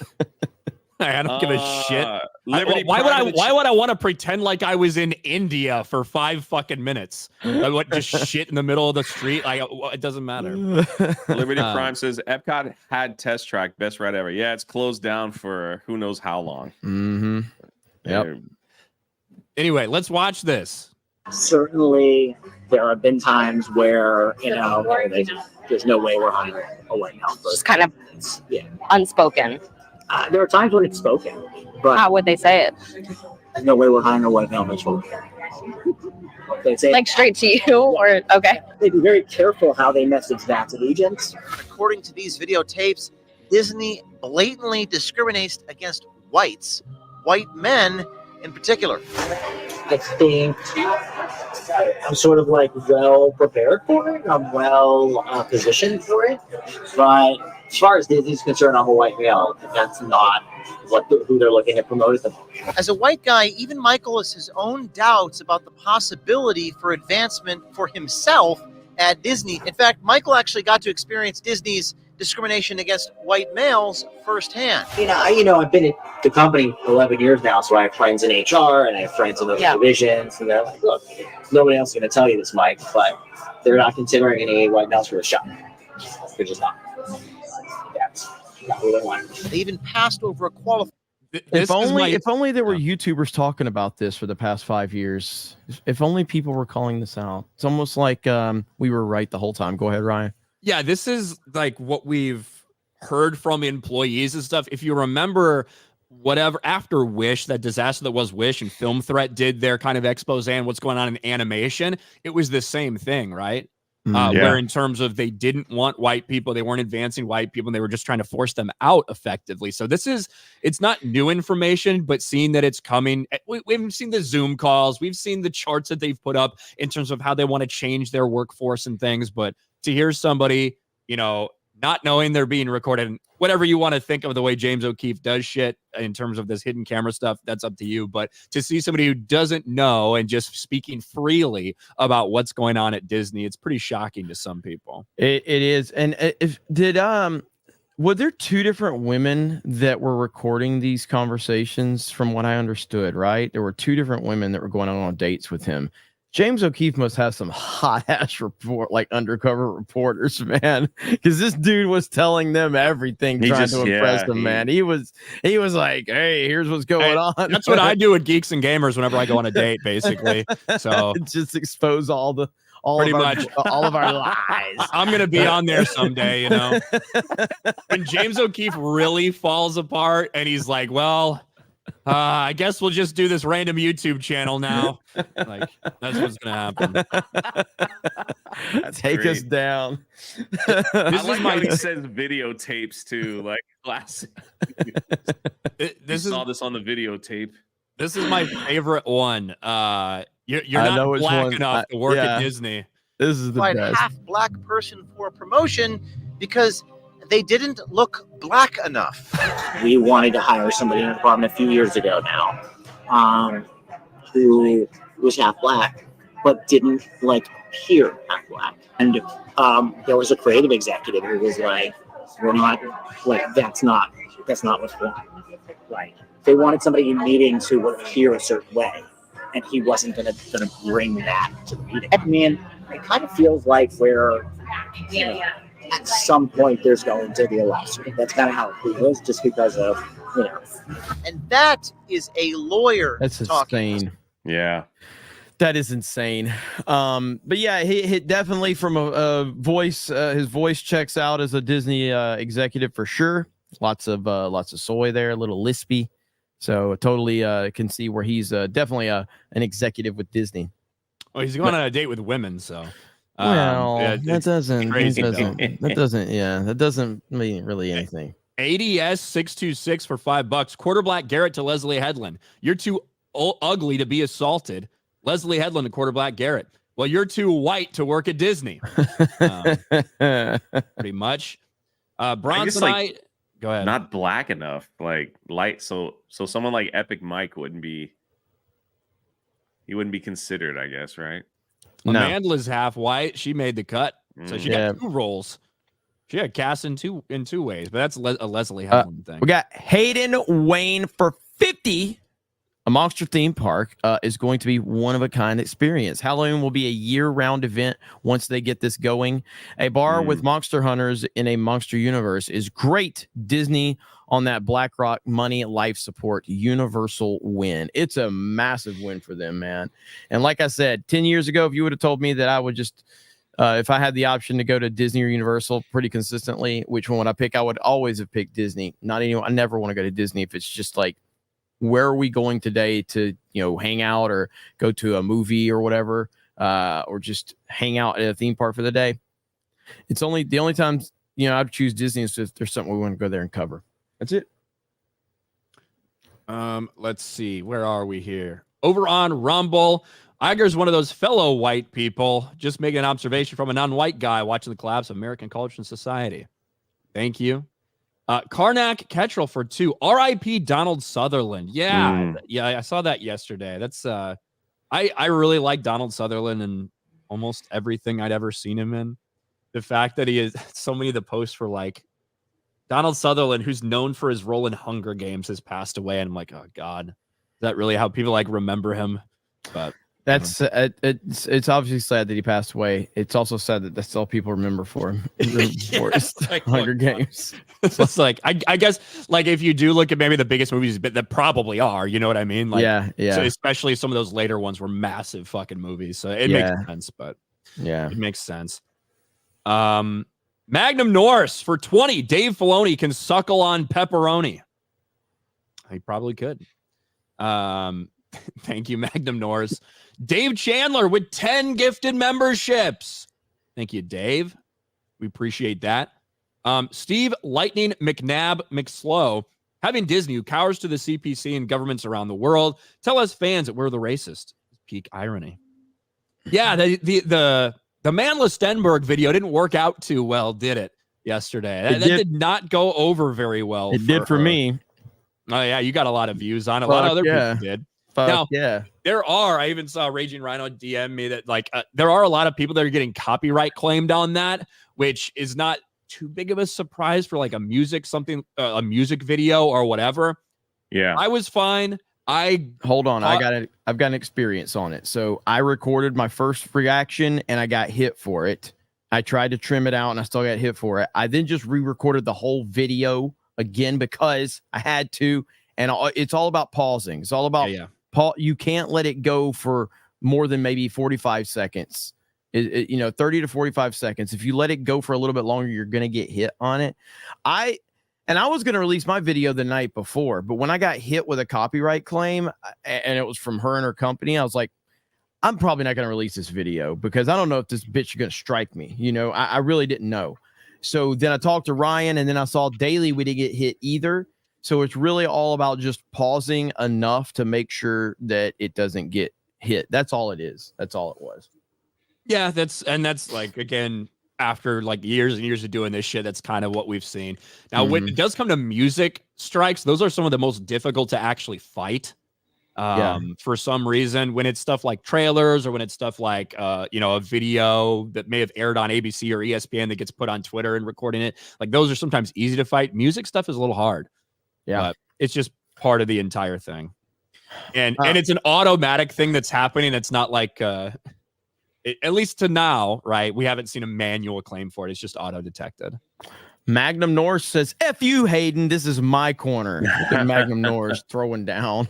I don't give a shit. Why would I want to pretend like I was in India for 5 fucking minutes? Just shit in the middle of the street? Like, it doesn't matter. Liberty Prime says Epcot had Test Track, best ride ever. Yeah, it's closed down for who knows how long. Mm-hmm. Yep. Anyway, let's watch this. Certainly, there have been times where, there's no way we're hiring a white male. It's kind of unspoken. There are times when it's spoken, but how would they say it? There's no way we're hiring a white male. They say like straight to you, or okay. They'd be very careful how they message that to agents. According to these videotapes, Disney blatantly discriminates against white men in particular. I think I'm sort of like well prepared for it. I'm well positioned for it, but as far as Disney's concerned, I'm a white male, and that's not who they're looking at promoting them. As a white guy, even Michael has his own doubts about the possibility for advancement for himself at Disney. In fact, Michael actually got to experience Disney's discrimination against white males firsthand. I've been at the company 11 years now, so I have friends in HR and I have friends in other divisions, and they're like, look, nobody else is going to tell you this, Mike, but they're not considering any white males for a shot. They're just not. That's not what they want. They even passed over a qualifier. If only there were YouTubers talking about this for the past 5 years. If only people were calling this out. It's almost like we were right the whole time. Go ahead, Ryan. Yeah, this is like what we've heard from employees and stuff. If you remember, whatever after Wish, that disaster that was Wish, and Film Threat did their kind of expose on what's going on in animation, it was the same thing, right? Where in terms of they didn't want white people, they weren't advancing white people, and they were just trying to force them out effectively. So it's not new information, but seeing that it's coming, we've seen the Zoom calls, we've seen the charts that they've put up in terms of how they want to change their workforce and things. But to hear somebody, not knowing they're being recorded, and whatever you want to think of the way James O'Keefe does shit in terms of this hidden camera stuff, that's up to you. But to see somebody who doesn't know and just speaking freely about what's going on at Disney, it's pretty shocking to some people. It is. And were there two different women that were recording these conversations from what I understood, right? There were two different women that were going on dates with him. James O'Keefe must have some hot ass undercover reporters, man, because this dude was telling them everything, trying to impress them, man. He was like, "Hey, here's what's going on." That's what I do with Geeks and Gamers whenever I go on a date, basically. So just expose all of our lies. I'm gonna be on there someday, When James O'Keefe really falls apart, and he's like, "Well, I guess we'll just do this random YouTube channel now." Like, that's what's gonna happen. Take us down. I like how he says videotapes too, like classic. Saw this on the videotape. This is my favorite one. You're not black enough to work at Disney. This is the best. Half black person for a promotion because they didn't look black enough. We wanted to hire somebody in the department a few years ago now, who was half black, but didn't appear half black. And there was a creative executive who was like, "We're not that's not what's going on." Like, they wanted somebody in meetings who would appear a certain way, and he wasn't gonna bring that to the meeting. I mean, it kind of feels like we're, at some point there's going to be a lawsuit. That's kind of how it feels, just because of, And that is a lawyer. That's insane. Yeah. That is insane. But yeah, he definitely from a voice, his voice checks out as a Disney executive for sure. Lots of soy there, a little lispy. So totally can see where he's definitely an executive with Disney. Well, he's going on a date with women, so. That doesn't mean really anything. ADS 626 for $5. Quarter black Garrett to Leslie Headland. You're too ugly to be assaulted. Leslie Headland to quarter black Garrett. Well, you're too white to work at Disney. Pretty much. Bronson, go ahead. Not black enough, light. So someone like Epic Mike wouldn't be considered, I guess, right? No. Amanda's half white. She made the cut, so she got two roles. She got cast in two ways, but that's a Leslie Headland thing. We got Hayden Wayne for 50. A monster theme park is going to be one of a kind experience. Halloween will be a year-round event once they get this going. A bar with monster hunters in a monster universe is great. Disney on that BlackRock money life support universal win. It's a massive win for them, man. And like I said, 10 years ago, if you would have told me that I would just if I had the option to go to Disney or Universal pretty consistently, which one would I pick? I would always have picked Disney. I never want to go to Disney if it's just like, where are we going today to, hang out or go to a movie or whatever, or just hang out at a theme park for the day? It's the only times, I'd choose Disney is if there's something we want to go there and cover. That's it. Let's see. Where are we here? Over on Rumble. Iger's one of those fellow white people, just making an observation from a non-white guy watching the collapse of American culture and society. Thank you. Karnak Kettrell for 2. R.I.P. Donald Sutherland. Yeah, yeah, I saw that yesterday. That's I really like Donald Sutherland and almost everything I'd ever seen him in. The fact that he is so many of the posts were like Donald Sutherland, who's known for his role in Hunger Games, has passed away, and I'm like, oh God, is that really how people like remember him? But that's it's obviously sad that he passed away. It's also sad that that's all people remember for him. Like, Hunger Games. It's like I guess like if you do look at maybe the biggest movies that probably are, you know what I mean? Like, yeah. So especially some of those later ones were massive fucking movies, so it makes sense. But yeah, it makes sense. Magnum Norris for 20. Dave Filoni can suckle on pepperoni. He probably could. Thank you, Magnum Norris. Dave Chandler with 10 gifted memberships. Thank you, Dave. We appreciate that. Steve Lightning McNabb McSlow. Having Disney, who cowers to the CPC and governments around the world, tell us fans that we're the racist. Peak irony. Yeah, the Manla Stenberg video didn't work out too well, did it? Yesterday, that did not go over very well. It did for me. Oh yeah, you got a lot of views on it. A lot of other people did. Now, there are. I even saw Raging Rhino DM me that like there are a lot of people that are getting copyright claimed on that, which is not too big of a surprise for like a music video or whatever. Yeah, I was fine. Hold on. I've got an experience on it. So I recorded my first reaction and I got hit for it. I tried to trim it out and I still got hit for it. I then just re-recorded the whole video again because I had to. And it's all about pausing. It's all about you can't let it go for more than maybe 45 seconds. 30 to 45 seconds. If you let it go for a little bit longer, you're going to get hit on it. I was going to release my video the night before, but when I got hit with a copyright claim and it was from her and her company, I was like, I'm probably not going to release this video because I don't know if this bitch is going to strike me. I really didn't know. So then I talked to Ryan and then I saw Daily. We didn't get hit either. So it's really all about just pausing enough to make sure that it doesn't get hit. That's all it is. That's all it was. Yeah, that's like, again, after like years and years of doing this shit, that's kind of what we've seen. Now, when it does come to music strikes, those are some of the most difficult to actually fight. For some reason, when it's stuff like trailers or when it's stuff like, a video that may have aired on ABC or ESPN that gets put on Twitter and recording it, like those are sometimes easy to fight. Music stuff is a little hard. Yeah. But it's just part of the entire thing. And it's an automatic thing that's happening. It's not like, at least to now, right? We haven't seen a manual claim for it. It's just auto detected. Magnum Norris says, F you, Hayden. This is my corner. Magnum Norris throwing down.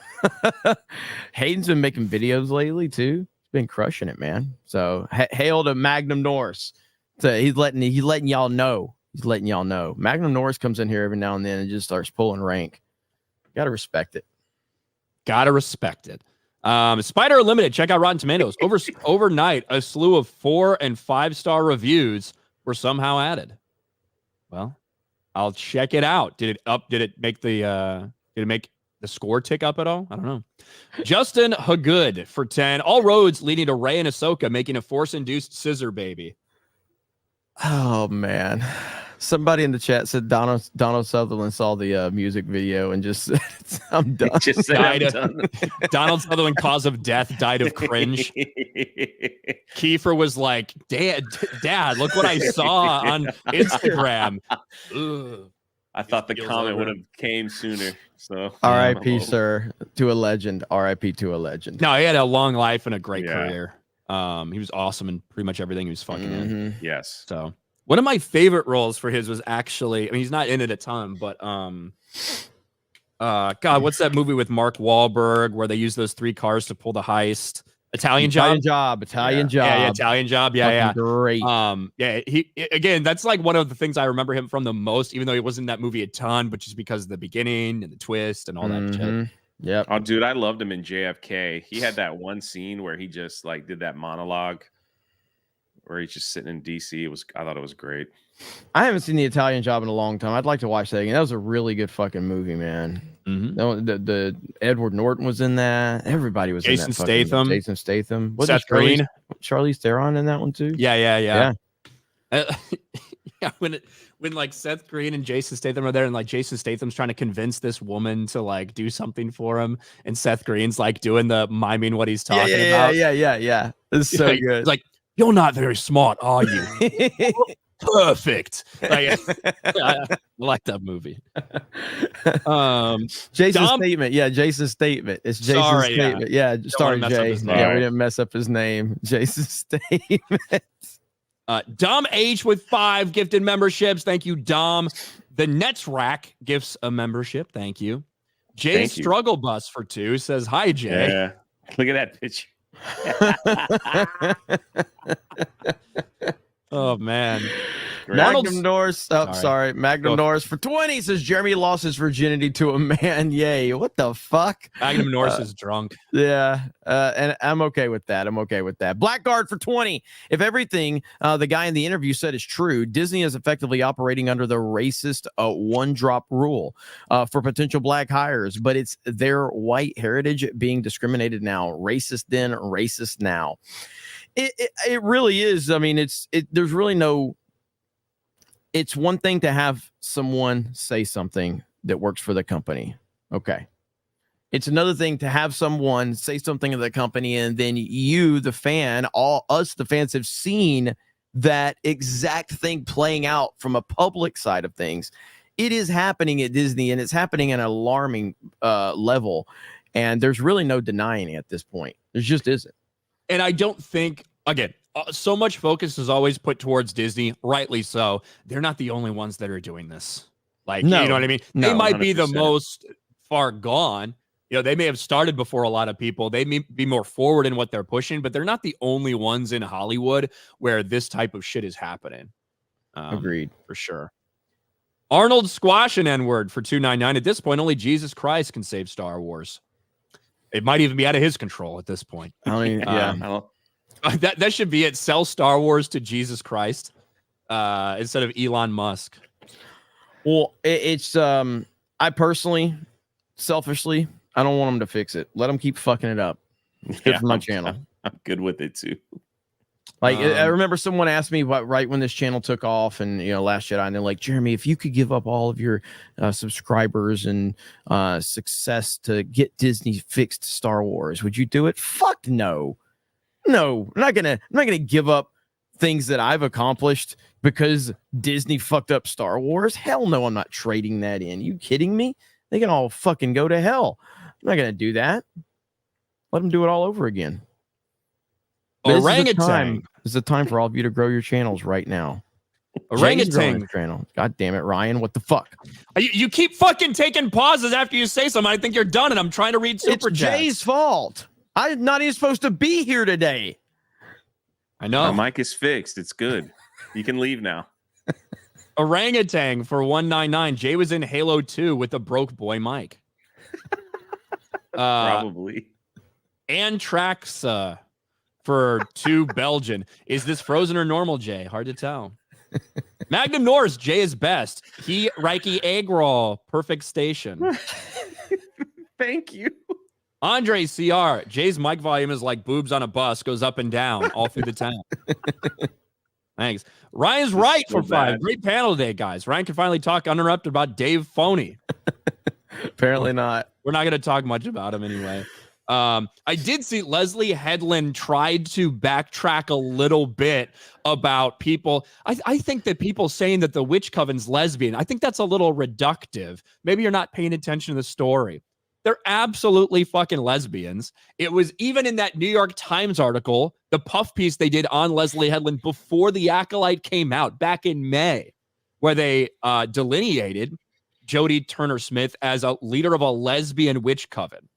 Hayden's been making videos lately, too. He's been crushing it, man. So, hail to Magnum Norris. So he's letting y'all know. He's letting y'all know. Magnum Norris comes in here every now and then and just starts pulling rank. Gotta respect it. Gotta respect it. Spider Unlimited. Check out Rotten Tomatoes. Overnight, a slew of 4- and 5-star reviews were somehow added. Well, I'll check it out. Did it make the score tick up at all? I don't know. Justin Hagood for 10. All roads leading to Rey and Ahsoka making a Force-induced scissor baby. Oh man. Somebody in the chat said Donald Sutherland saw the music video and just said, I'm done. Donald Sutherland, cause of death, died of cringe. Kiefer was like, Dad, look what I saw on Instagram. Ugh. I thought the comment would have came sooner. So R.I.P. sir, to a legend. R.I.P. to a legend. No, he had a long life and a great career. He was awesome in pretty much everything he was fucking in. Yes. So one of my favorite roles for his was actually, I mean, he's not in it a ton, but God, what's that movie with Mark Wahlberg where they use those 3 cars to pull the heist? Italian Job. Yeah, Italian Job. Yeah. Great. He again, that's like one of the things I remember him from the most, even though he wasn't in that movie a ton, but just because of the beginning and the twist and all that shit. Yeah. Oh, dude, I loved him in JFK. He had that one scene where he just like did that monologue where he's just sitting in DC. I thought it was great. I haven't seen the Italian Job in a long time. I'd like to watch that again. That was a really good fucking movie, man. The Edward Norton was in that. Everybody was in that. Jason Statham. Seth Green. Charlize Theron in that one too. Yeah. Yeah, when like Seth Green and Jason Statham are there, and like Jason Statham's trying to convince this woman to like do something for him, and Seth Green's like doing the miming what he's talking about. Yeah. It's so good. He's like, "You're not very smart, are you?" Perfect. Like, I like that movie. Jason's statement. Yeah, Jason's statement. It's Jason's statement. Yeah, sorry, Jay. Yeah, we didn't mess up his name. Jason's statement. Dom H with 5 gifted memberships. Thank you, Dom. The Nets Rack gifts a membership. Thank you. Jay Struggle Bus for 2 says, "Hi, Jay." Yeah. Look at that picture. Oh man. Magnum Norris. Oh, sorry. Magnum Norris for 20 says Jeremy lost his virginity to a man. Yay. What the fuck? Magnum Norris is drunk. Yeah. And I'm okay with that. Blackguard for 20. If everything the guy in the interview said is true, Disney is effectively operating under the racist one-drop rule for potential black hires, but it's their white heritage being discriminated now. Racist then, racist now. It really is. I mean, there's really no. It's one thing to have someone say something that works for the company. Okay. It's another thing to have someone say something to the company, and then you, the fan, the fans have seen that exact thing playing out from a public side of things. It is happening at Disney, and it's happening at an alarming level. And there's really no denying it at this point. There just isn't. And I don't think, again, so much focus is always put towards Disney, rightly so. They're not the only ones that are doing this. Like, you know what I mean? They might be the most far gone. You know, they may have started before a lot of people. They may be more forward in what they're pushing, but they're not the only ones in Hollywood where this type of shit is happening. Agreed. For sure. Arnold Squash and N-word for $2.99. At this point, only Jesus Christ can save Star Wars. It might even be out of his control at this point. I mean, that should be it. Sell Star Wars to Jesus Christ instead of Elon Musk. Well, it's I personally, selfishly, I don't want them to fix it. Let them keep fucking it up. It's good for my channel. I'm good with it too. Like I remember someone asked me right when this channel took off, and Last Jedi, and they're like, Jeremy, if you could give up all of your subscribers and success to get Disney fixed Star Wars, would you do it? Fuck no. No, I'm not gonna give up things that I've accomplished because Disney fucked up Star Wars. Hell no, I'm not trading that in. You kidding me? They can all fucking go to hell. I'm not gonna do that. Let them do it all over again. Orangutan. This is the time for all of you to grow your channels right now. Orangutan channel. God damn it, Ryan. What the fuck? You keep fucking taking pauses after you say something. I think you're done, and I'm trying to read super It's chats. Jay's fault. I'm not even supposed to be here today. I know. My mic is fixed. It's good. You can leave now. Orangutan for $1.99. Jay was in Halo 2 with a broke boy mic. Probably. Antraxa for $2 Belgian. Is this frozen or normal, Jay? Hard to tell. Magnum Norris, Jay is best. He Reiki egg roll. Perfect station. Thank you. Andre CR, Jay's mic volume is like boobs on a bus, goes up and down all through the town. Thanks. Ryan's right for 5. Great panel today, guys. Ryan can finally talk uninterrupted about Dave Phoney. Apparently not. We're not going to talk much about him anyway. I did see Leslie Headland tried to backtrack a little bit about people. I think that people saying that the witch coven's lesbian, I think that's a little reductive. Maybe you're not paying attention to the story. They're absolutely fucking lesbians. It was even in that New York Times article, the puff piece they did on Leslie Headland before the Acolyte came out back in May, where they delineated Jodie Turner-Smith as a leader of a lesbian witch coven.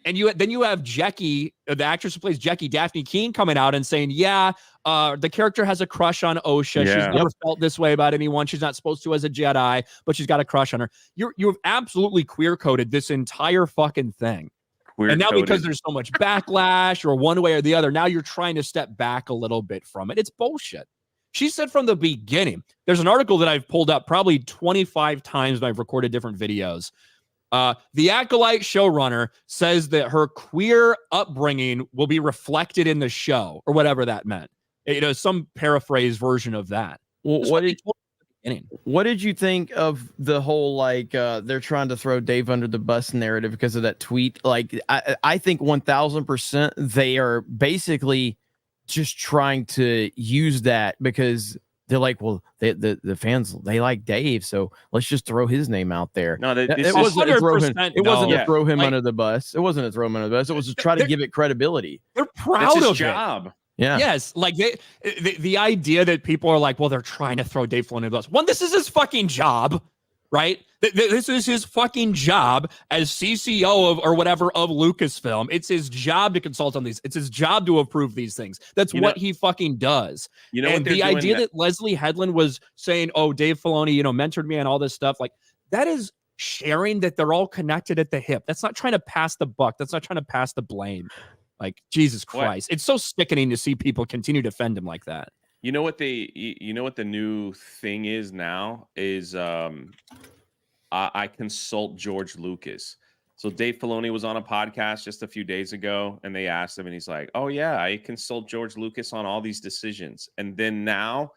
And then you have Jackie, the actress who plays Jackie, Daphne Keane, coming out and saying, the character has a crush on Osha. Yeah. She's never felt this way about anyone. She's not supposed to as a Jedi, but she's got a crush on her. You've absolutely queer-coded this entire fucking thing. And now because there's so much backlash or one way or the other, now you're trying to step back a little bit from it. It's bullshit. She said from the beginning, there's an article that I've pulled up probably 25 times when I've recorded different videos. The Acolyte showrunner says that her queer upbringing will be reflected in the show, or whatever that meant. Some paraphrase version of that. Well, That's what they did told us at the beginning. what did you think of the whole like they're trying to throw Dave under the bus narrative because of that tweet? Like I think 1000% they are basically just trying to use that because they're like, well, the fans they like Dave, so let's just throw his name out there. No, It this is wasn't to throw him. 100% It wasn't to no. throw him Like- under the bus. It wasn't to throw him under the bus. It was to try to give it credibility. They're That's proud his of it. job. Yeah. Yes, like the idea that people are like, well, they're trying to throw Dave Filoni under the bus. One, this is his fucking job, right? This is his fucking job as CCO of or whatever of Lucasfilm. It's his job to consult on these. It's his job to approve these things. That's what he fucking does. You know and what they're the doing idea that Leslie Headland was saying, oh, Dave Filoni, mentored me and all this stuff, like that is sharing that they're all connected at the hip. That's not trying to pass the buck. That's not trying to pass the blame. Like, Jesus Christ. It's so sickening to see people continue to defend him like that. You know what the new thing is now is I consult George Lucas. So Dave Filoni was on a podcast just a few days ago and they asked him and he's like, oh yeah, I consult George Lucas on all these decisions. And then now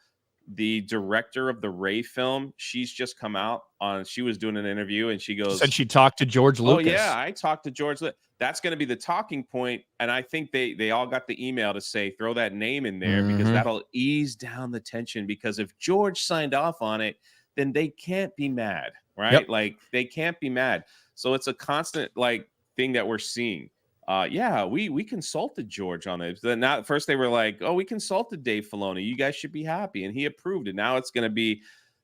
the director of the Ray film, she's just come out she was doing an interview and she goes, Said she talked to George Lucas. oh yeah, I talked to George. That's going to be the talking point. And I think they all got the email to say, throw that name in there because that'll ease down the tension. Because if George signed off on it, then they can't be mad, right? Yep. Like they can't be mad. So it's a constant like thing that we're seeing. Yeah, we consulted George on it. Then now first they were like, oh, we consulted Dave Filoni. You guys should be happy. And he approved it. Now it's going to be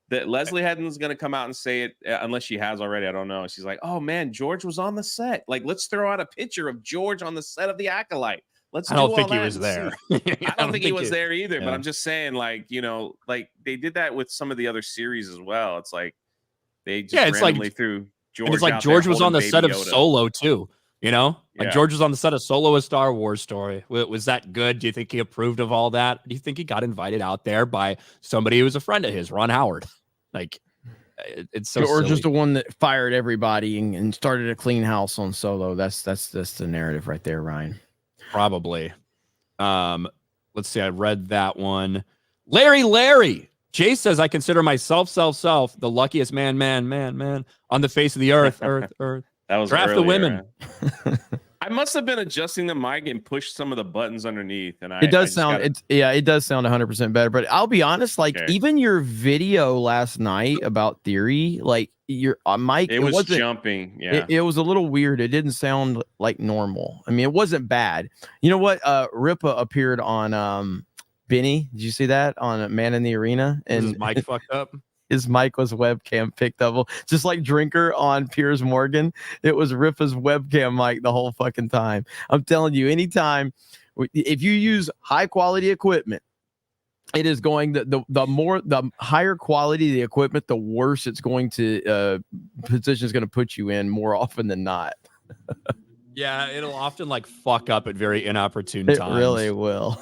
that Leslie Headland's going to come out and say it, unless she has already. I don't know. She's like, oh man, George was on the set. Like, let's throw out a picture of George on the set of The Acolyte. I don't think he was there. I don't think he was there either. Yeah. But I'm just saying, like, like they did that with some of the other series as well. It's like they just it's randomly like threw George. And it's like out George there was on the holding set of Baby Yoda. Solo too. Like Yeah. George was on the set of Solo, a Star Wars story. Was that good? Do you think he approved of all that? Do you think he got invited out there by somebody who was a friend of his, Ron Howard? Like, it's so or silly. just the one that fired everybody and started a clean house on Solo. That's the narrative right there, Ryan. Probably. Let's see. I read that one. Larry. Jay says, I consider myself the luckiest man on the face of the earth. That was Draft the earlier, women. I must have been adjusting the mic and pushed some of the buttons underneath, and It does sound 100% better. But I'll be honest, like Okay. even your video last night about theory, like your mic, It was wasn't jumping. Yeah, It was a little weird. It didn't sound like normal. I mean, it wasn't bad. You know what? Ripa appeared on Benny. Did you see that on Man in the Arena? And And his mic fucked up. his mic was webcam picked up, just like Drinker on Piers Morgan. It was Ripa's webcam mic the whole fucking time. I'm telling you, anytime if you use high quality equipment, it is going the higher quality the equipment, the worse it's going to position is going to put you in more often than not. Yeah, it'll often like fuck up at very inopportune It times. really will.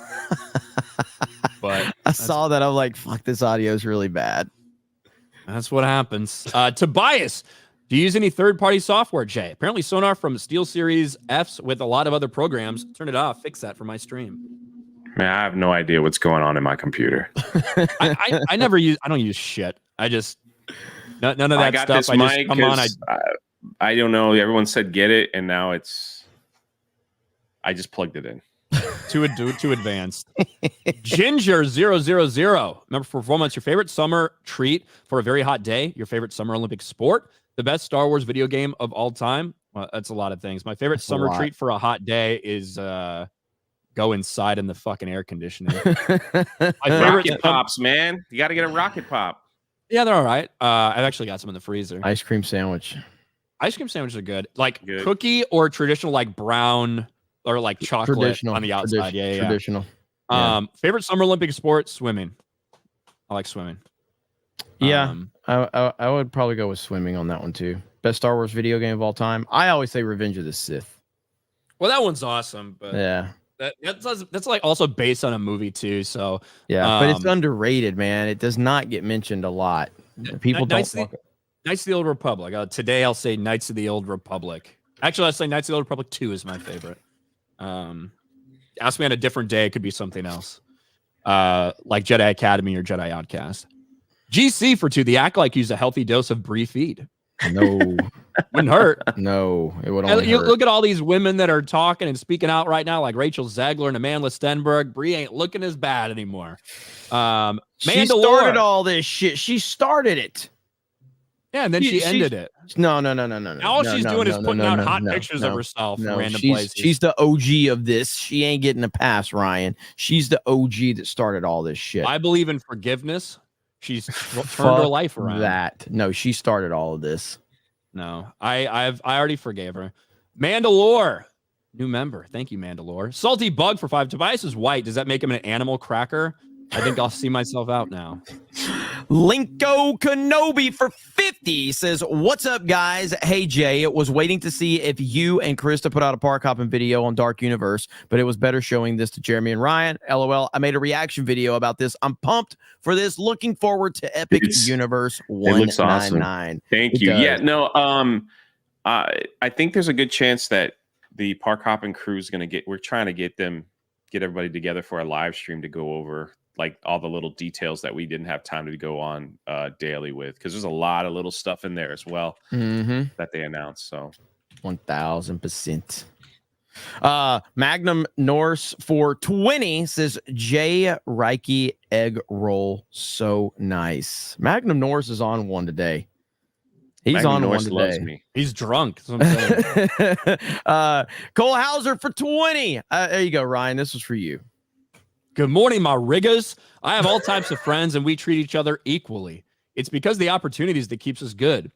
But I saw that. I'm like, fuck, this audio is really bad. That's what happens. Tobias, do you use any third-party software, Jay? Apparently Sonar from SteelSeries Fs with a lot of other programs. Turn it off. Fix that for my stream. man, I have no idea what's going on in my computer. I never use. I don't use shit. I just none of that I got stuff. this I just mic come on. I don't know. Everyone said get it, and now I just plugged it in. Too advanced. Ginger 000. Remember, for 4 months, your favorite summer treat for a very hot day, your favorite summer Olympic sport, the best Star Wars video game of all time. Well, that's a lot of things. My favorite summer treat for a hot day is go inside in the fucking air conditioning. My Rocket Pops, man. You got to get a Rocket Pop. Yeah, they're all right. I've actually got some in the freezer. Ice cream sandwich. Ice cream sandwiches are good. Like cookie or traditional, like brown or like chocolate on the outside. Yeah. Traditional. Favorite summer Olympic sport? Swimming. I like swimming. Yeah, I would probably go with swimming on that one too. Best Star Wars video game of all time. I always say Revenge of the Sith. Well, that one's awesome, but yeah, that's like also based on a movie too. So yeah, but it's underrated, man. It does not get mentioned a lot. People don't. Knights of the Old Republic. Today I'll say Knights of the Old Republic. Actually, I'll say Knights of the Old Republic 2 is my favorite. Ask me on a different day, it could be something else. like Jedi Academy or Jedi Outcast. GC for 2. The Acolyte used a healthy dose of Brie feed. No, wouldn't hurt. No, it would only You hurt. look at all these women that are talking and speaking out right now, like Rachel Zegler and Amanda Stenberg. Brie ain't looking as bad anymore. She Mandalore. started all this shit. She started it. Yeah, and then she ended it. No. All she's doing is putting out hot pictures of herself in random places. She's the OG of this. She ain't getting a pass, Ryan. She's the OG that started all this shit. I believe in forgiveness. She's turned her life around. No, she started all of this. No, I already forgave her. Mandalore, new member. Thank you, Mandalore. Salty Bug for 5. Tobias is white. Does that make him an animal cracker? I think I'll see myself out now. Linko Kenobi for 50 says, "What's up, guys? Hey, Jay. Was waiting to see if you and Krista put out a park hopping video on Dark Universe, but it was better showing this to Jeremy and Ryan. LOL. I made a reaction video about this. I'm pumped for this. Looking forward to Epic Universe 199. It looks awesome. Thank you. Yeah, no. I think there's a good chance that the park hopping crew is going to get. We're trying to get everybody together for a live stream to go over like all the little details that we didn't have time to go on daily with, because there's a lot of little stuff in there as well that they announced. So 1000%. Magnum Norse for 20 says, Jay Reiki egg roll, so nice. Magnum Norse is on one today. He's Magnum on Norse one loves today. me. He's drunk. That's what I'm saying. Cole Hauser for 20. There you go, Ryan. This was for you. Good morning, my riggers. I have all types of friends, and we treat each other equally. It's because of the opportunities that keeps us good.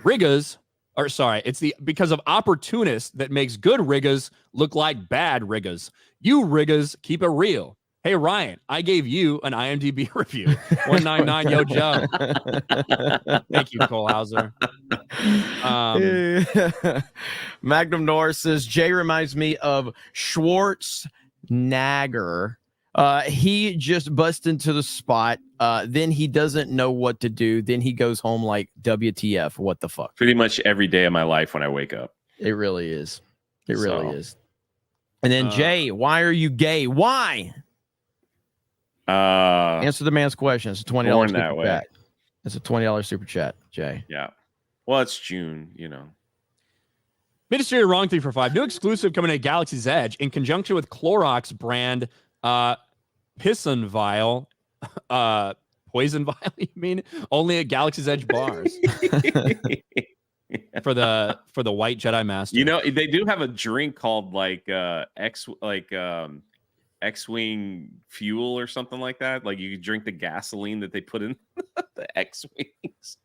Because of opportunists that makes good riggers look like bad riggers. You riggers keep it real. Hey, Ryan, I gave you an IMDb review. 199, yo, Joe. Thank you, Cole Hauser. Magnum Norris says, Jay reminds me of Schwarzenegger. He just busts into the spot. Then he doesn't know what to do. Then he goes home like, WTF, what the fuck? Pretty much every day of my life when I wake up. It really is. It really is. And then Jay, why are you gay? Why? Answer the man's question. It's a $20 super chat. It's a $20 super chat, Jay. Yeah. Well, it's June, you know. Ministry of Wrong 3 for 5. New exclusive coming to Galaxy's Edge in conjunction with Clorox brand Pisson Vial. Poison Vial, you mean? Only at Galaxy's Edge bars. For the White Jedi Master. You know, they do have a drink called X-Wing fuel or something like that. Like you drink the gasoline that they put in the X-Wings.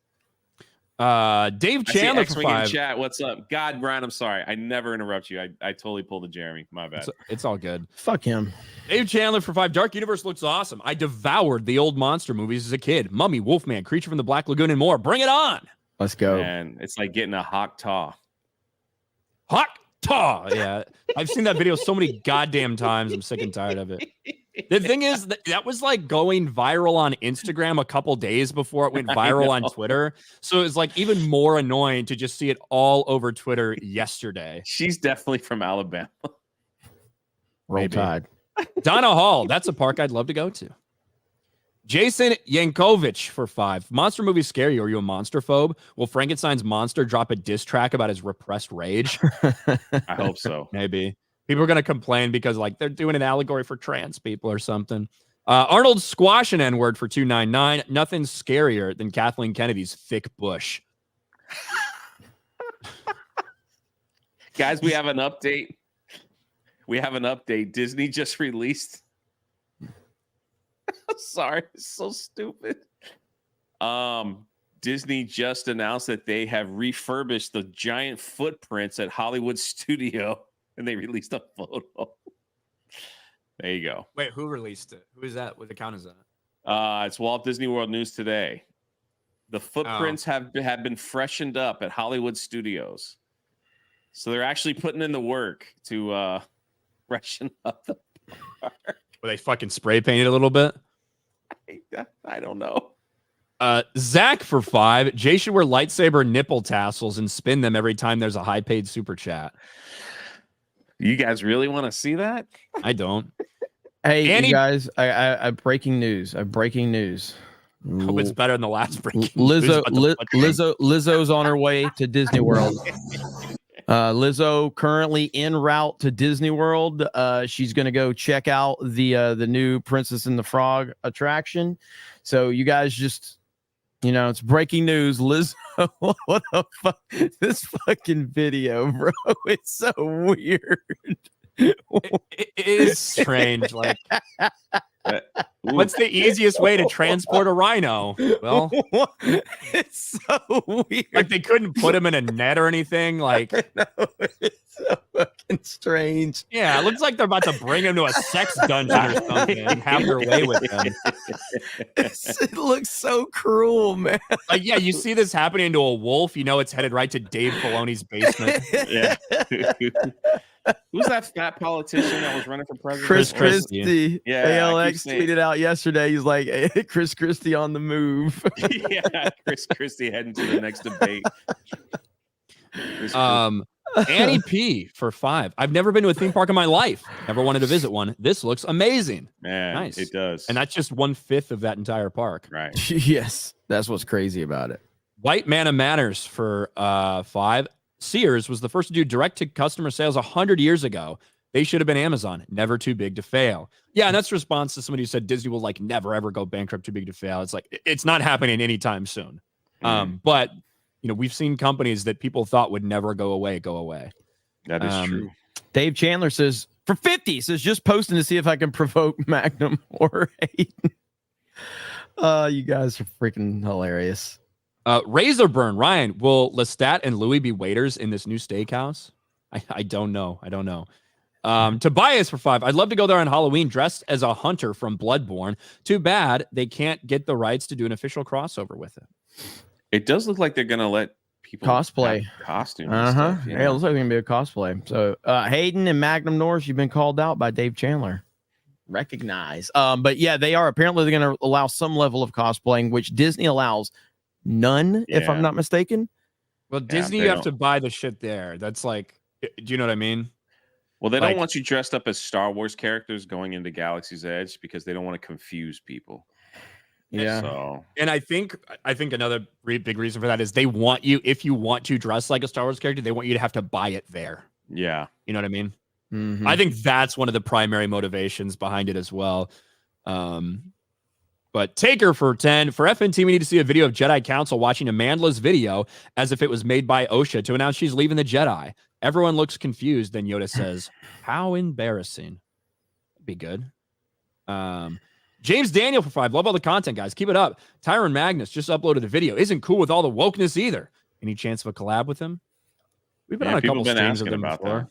Dave Chandler for 5. In chat. What's up? God, Brian, I'm sorry. I never interrupt you. I totally pulled a Jeremy. My bad. It's all good. Fuck him. Dave Chandler for 5. Dark Universe looks awesome. I devoured the old monster movies as a kid. Mummy, Wolfman, Creature from the Black Lagoon, and more. Bring it on. Let's go. And it's like getting a hot taw. Hot taw. Yeah. I've seen that video so many goddamn times. I'm sick and tired of it. The thing is, that was like going viral on Instagram a couple days before it went viral on Twitter. So it's like even more annoying to just see it all over Twitter yesterday. She's definitely from Alabama. Roll Tide. Donna Hall. That's a park I'd love to go to. Jason Yankovic for 5. Monster movies scare you? Are you a monster phobe? Will Frankenstein's monster drop a diss track about his repressed rage? I hope so. Maybe. People are going to complain because like they're doing an allegory for trans people or something. Arnold Squash an N-word for 299. Nothing's scarier than Kathleen Kennedy's thick bush. Guys, we have an update. Disney just released. Sorry, it's so stupid. Disney just announced that they have refurbished the giant footprints at Hollywood Studio, and they released a photo. There you go. Wait, who released it? Who is that? What account is that? It's Walt Disney World News Today. The footprints have been freshened up at Hollywood Studios, so they're actually putting in the work to freshen up the park. Were they fucking spray painted a little bit? I don't know. Zach for 5. Jay should wear lightsaber nipple tassels and spin them every time there's a high-paid super chat. You guys really want to see that? I don't. Hey, Annie- you guys, I breaking news. Breaking news. I hope it's better than the last breaking news Lizzo's on her way to Disney World. Lizzo currently en route to Disney World. She's going to go check out the new Princess and the Frog attraction. So you guys just, it's breaking news. Lizzo, what the fuck? This fucking video, bro. It's so weird. It is strange. Like, what's the easiest way to transport a rhino? Well, it's so weird. Like they couldn't put him in a net or anything. Like, it's so fucking strange. Yeah, it looks like they're about to bring him to a sex dungeon or something and have their way with him. It looks so cruel, man. Like, yeah, you see this happening to a wolf, it's headed right to Dave Filoni's basement. Yeah. Who's that fat politician that was running for president? Chris Christie. Yeah, ALX tweeted out yesterday. He's like, hey, Chris Christie on the move. Yeah, Chris Christie heading to the next debate. Annie P for 5. I've never been to a theme park in my life. Never wanted to visit one. This looks amazing. Man, nice. It does. And that's just 1/5 of that entire park. Right. Yes. That's what's crazy about it. White Manna Manners for 5. Sears was the first to do direct-to-customer sales 100 years ago. They should have been Amazon. Never too big to fail. Yeah, and that's response to somebody who said Disney will never ever go bankrupt, too big to fail. It's like it's not happening anytime soon. But we've seen companies that people thought would never go away. That is true. Dave Chandler says for 50. Says just posting to see if I can provoke Magnum or Hayden. You guys are freaking hilarious. Razorburn, Ryan, will Lestat and Louis be waiters in this new steakhouse? I don't know. Tobias for 5. I'd love to go there on Halloween dressed as a hunter from Bloodborne. Too bad they can't get the rights to do an official crossover with it. It does look like they're going to let people cosplay costumes. And stuff, Yeah, it looks like it's going to be a cosplay. So Hayden and Magnum Norris, you've been called out by Dave Chandler. Recognize. But yeah, they are. Apparently they're going to allow some level of cosplaying, which Disney allows none, if I'm not mistaken. Well, Disney, you have to buy the shit there. That's like, do you know what I mean? Well, they don't want you dressed up as Star Wars characters going into Galaxy's Edge because they don't want to confuse people. Yeah. So, and I think another big reason for that is they want you, if you want to dress like a Star Wars character, they want you to have to buy it there. Yeah. You know what I mean? Mm-hmm. I think that's one of the primary motivations behind it as well. But Taker for 10. For FNT, we need to see a video of Jedi Council watching Amanda's video as if it was made by OSHA to announce she's leaving the Jedi. Everyone looks confused. Then Yoda says, how embarrassing. Be good. James Daniel for 5. Love all the content, guys. Keep it up. Tyron Magnus just uploaded a video. Isn't cool with all the wokeness either. Any chance of a collab with him? We've been on a couple streams of them before.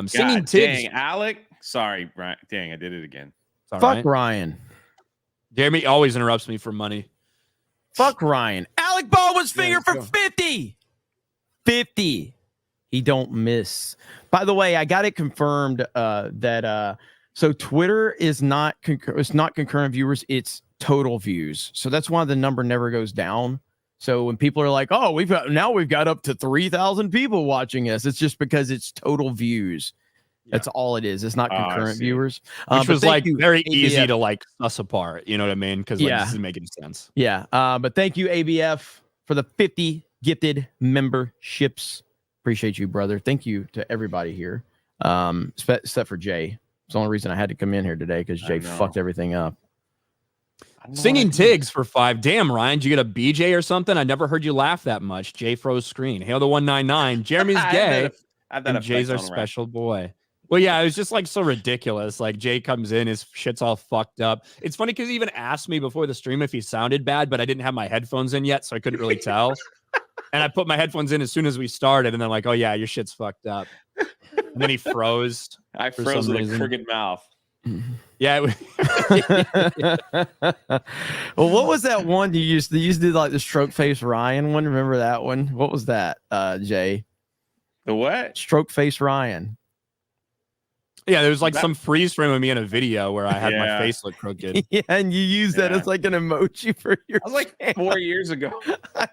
Singing Tigs. Dang, Alec. Sorry, Brian. Dang, I did it again. Fuck right. Ryan. Jeremy always interrupts me for money. Fuck Ryan. Alec Baldwin's finger for 50. 50. He don't miss. By the way, I got it confirmed that so Twitter is not it's not concurrent viewers, it's total views. So that's why the number never goes down. So when people are like, "Oh, we've got up to 3,000 people watching us," it's just because it's total views. Yeah. That's all it is. It's not concurrent viewers. Which was very easy to suss apart. You know what I mean? Because this isn't making sense. Yeah. But thank you, ABF, for the 50 gifted memberships. Appreciate you, brother. Thank you to everybody here. Except for Jay. It's the only reason I had to come in here today because Jay fucked everything up. Singing Tigs for 5. Damn, Ryan, did you get a BJ or something? I never heard you laugh that much. Jay froze screen. Hail the 199. Jeremy's gay. and Jay's our special boy. Well, yeah, it was just so ridiculous. Jay comes in, his shit's all fucked up. It's funny because he even asked me before the stream if he sounded bad, but I didn't have my headphones in yet, so I couldn't really tell. And I put my headphones in as soon as we started, and they're like, "Oh yeah, your shit's fucked up." And then he froze. I froze with a crooked mouth. Yeah. Well, what was that one you used? You used to do the stroke face Ryan one. Remember that one? What was that, Jay? The what? Stroke face Ryan. Yeah, there was some freeze frame of me in a video where I had my face look crooked. Yeah, and you used that as an emoji for your. That was 4 years ago.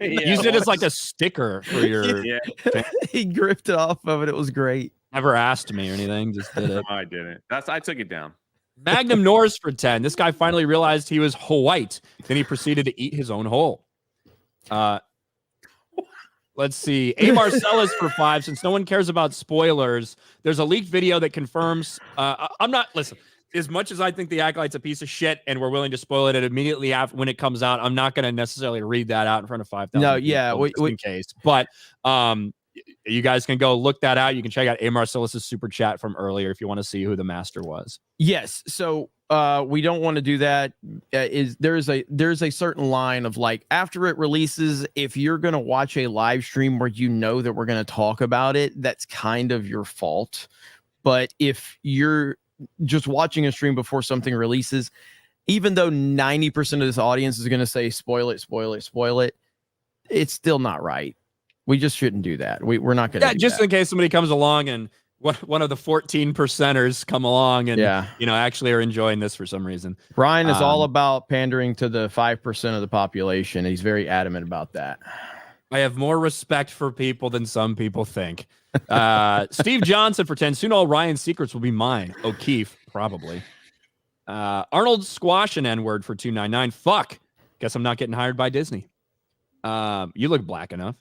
Used it as a sticker for your. He gripped it off of it. It was great. Never asked me or anything. Just did it. No, I didn't. I took it down. Magnum Norris for 10. This guy finally realized he was white. Then he proceeded to eat his own hole. Let's see. A. Marcellus for 5. Since no one cares about spoilers, there's a leaked video that confirms. Listen, as much as I think the Acolyte's a piece of shit and we're willing to spoil it immediately after when it comes out, I'm not going to necessarily read that out in front of 5,000. No, yeah. In case. But you guys can go look that out. You can check out A. Marcellus's super chat from earlier if you want to see who the master was. Yes. So we don't want to do that. There's a certain line of like after it releases, if you're going to watch a live stream where you know that we're going to talk about it, that's kind of your fault. But if you're just watching a stream before something releases, even though 90% of this audience is going to say spoil it, spoil it, spoil it, it's still not right. We just shouldn't do that. We're not going to. Yeah, just in case somebody comes along and one of the 14%ers come along and actually are enjoying this for some reason. Brian is all about pandering to the 5% of the population. He's very adamant about that. I have more respect for people than some people think. Steve Johnson for 10. Soon all Ryan's secrets will be mine. O'Keefe, probably. Arnold Squash and N-word for 299. Fuck. Guess I'm not getting hired by Disney. You look black enough.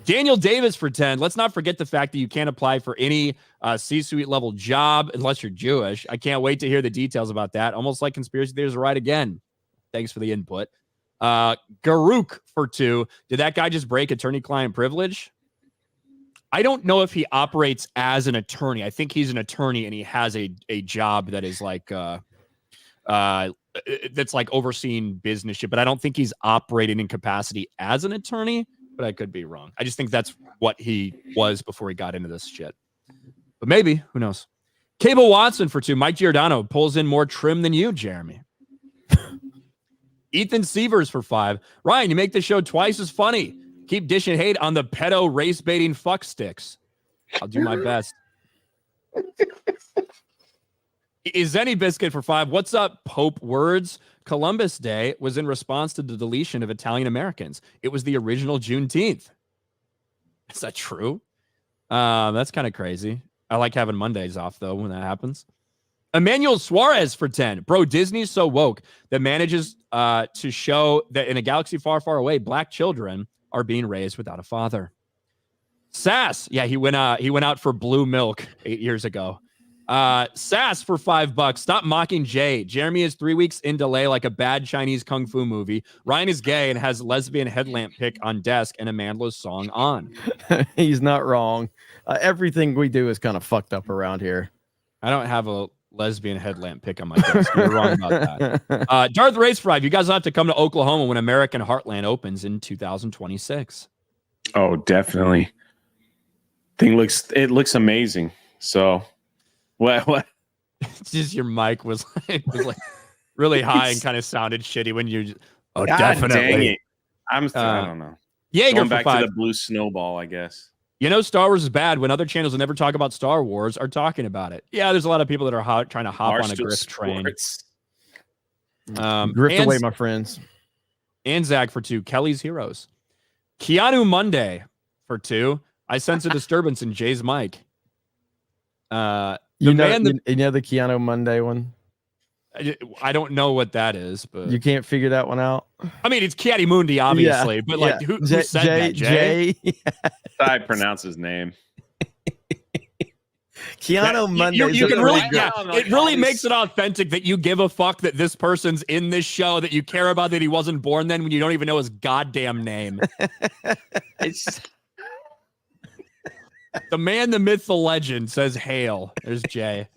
Daniel Davis for 10. Let's not forget the fact that you can't apply for any C-suite level job unless you're Jewish. I can't wait to hear the details about that. Almost like conspiracy theories are right again. Thanks for the input. Garuk for 2. Did that guy just break attorney-client privilege? I don't know if he operates as an attorney. I think he's an attorney and he has a job that is like that's like overseeing business shit, but I don't think he's operating in capacity as an attorney. But I could be wrong. I just think that's what he was before he got into this shit. But maybe, who knows? Cable Watson for 2. Mike Giordano pulls in more trim than you, Jeremy. Ethan Sievers for 5. Ryan, you make the show twice as funny. Keep dishing hate on the pedo race baiting fuck sticks. I'll do my best. Is any biscuit for 5? What's up, Pope Words? Columbus Day was in response to the deletion of Italian Americans. It was the original Juneteenth. Is that true? That's kind of crazy. I like having Mondays off, though, when that happens. Emmanuel Suarez for 10. Bro, Disney's so woke that manages to show that in a galaxy far, far away, black children are being raised without a father. Sass. Yeah, he went out for blue milk 8 years ago. Sass for $5. Stop mocking Jay. Jeremy is 3 weeks in delay like a bad Chinese kung fu movie. Ryan is gay and has lesbian headlamp pick on desk and Amanda's song on. He's not wrong. Everything we do is kind of fucked up around here. I don't have a lesbian headlamp pick on my desk. You're wrong about that. Darth Race 5. You guys will have to come to Oklahoma when American Heartland opens in 2026. Oh, definitely. It looks amazing. So what? It's just your mic was like really high and kind of sounded shitty when you. Oh, God, definitely. Dang it. I don't know. Jaeger Going for back 5. to the blue snowball, I guess. You know, Star Wars is bad when other channels that never talk about Star Wars are talking about it. Yeah, there's a lot of people that are trying to hop on a grift train. Grift away, my friends. Anzac for 2. Kelly's Heroes. Keanu Monday for 2. I sense a disturbance in Jay's mic. You know the Keanu Monday one? I don't know what that is, but you can't figure that one out. I mean, it's Kiati Mundi, obviously, yeah, but like, who said that? Jay? I pronounce his name. Keanu Monday. You can really, it really makes it authentic that you give a fuck that this person's in this show, that you care about that he wasn't born then when you don't even know his goddamn name. It's the man, the myth, the legend says hail. There's Jay.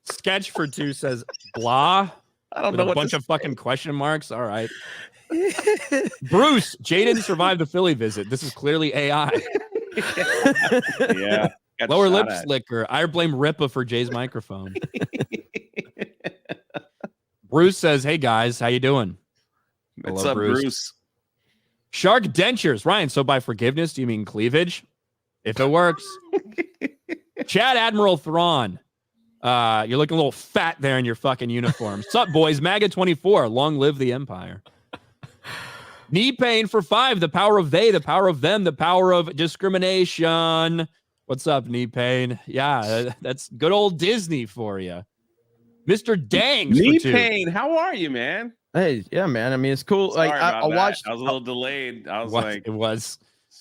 Sketch for 2 says blah. I don't know a bunch of fucking question marks. All right. Bruce, Jay didn't survive the Philly visit. This is clearly AI. Yeah. Lower lip slicker. I blame Ripa for Jay's microphone. Bruce says, "Hey guys, how you doing?" What's Hello, up, Bruce? Shark dentures, Ryan. So by forgiveness, do you mean cleavage? If it works. Chad Admiral Thrawn. You're looking a little fat there in your fucking uniform. What's up, boys? MAGA 24. Long live the Empire. Knee pain for 5. The power of they, the power of them, the power of discrimination. What's up, knee pain? Yeah, that's good old Disney for you. Mr. Dangs Knee for 2. pain. How are you, man? Hey, yeah, man. I mean, it's cool. Sorry Like about I that. watched. I was a little delayed. I was What? like, It was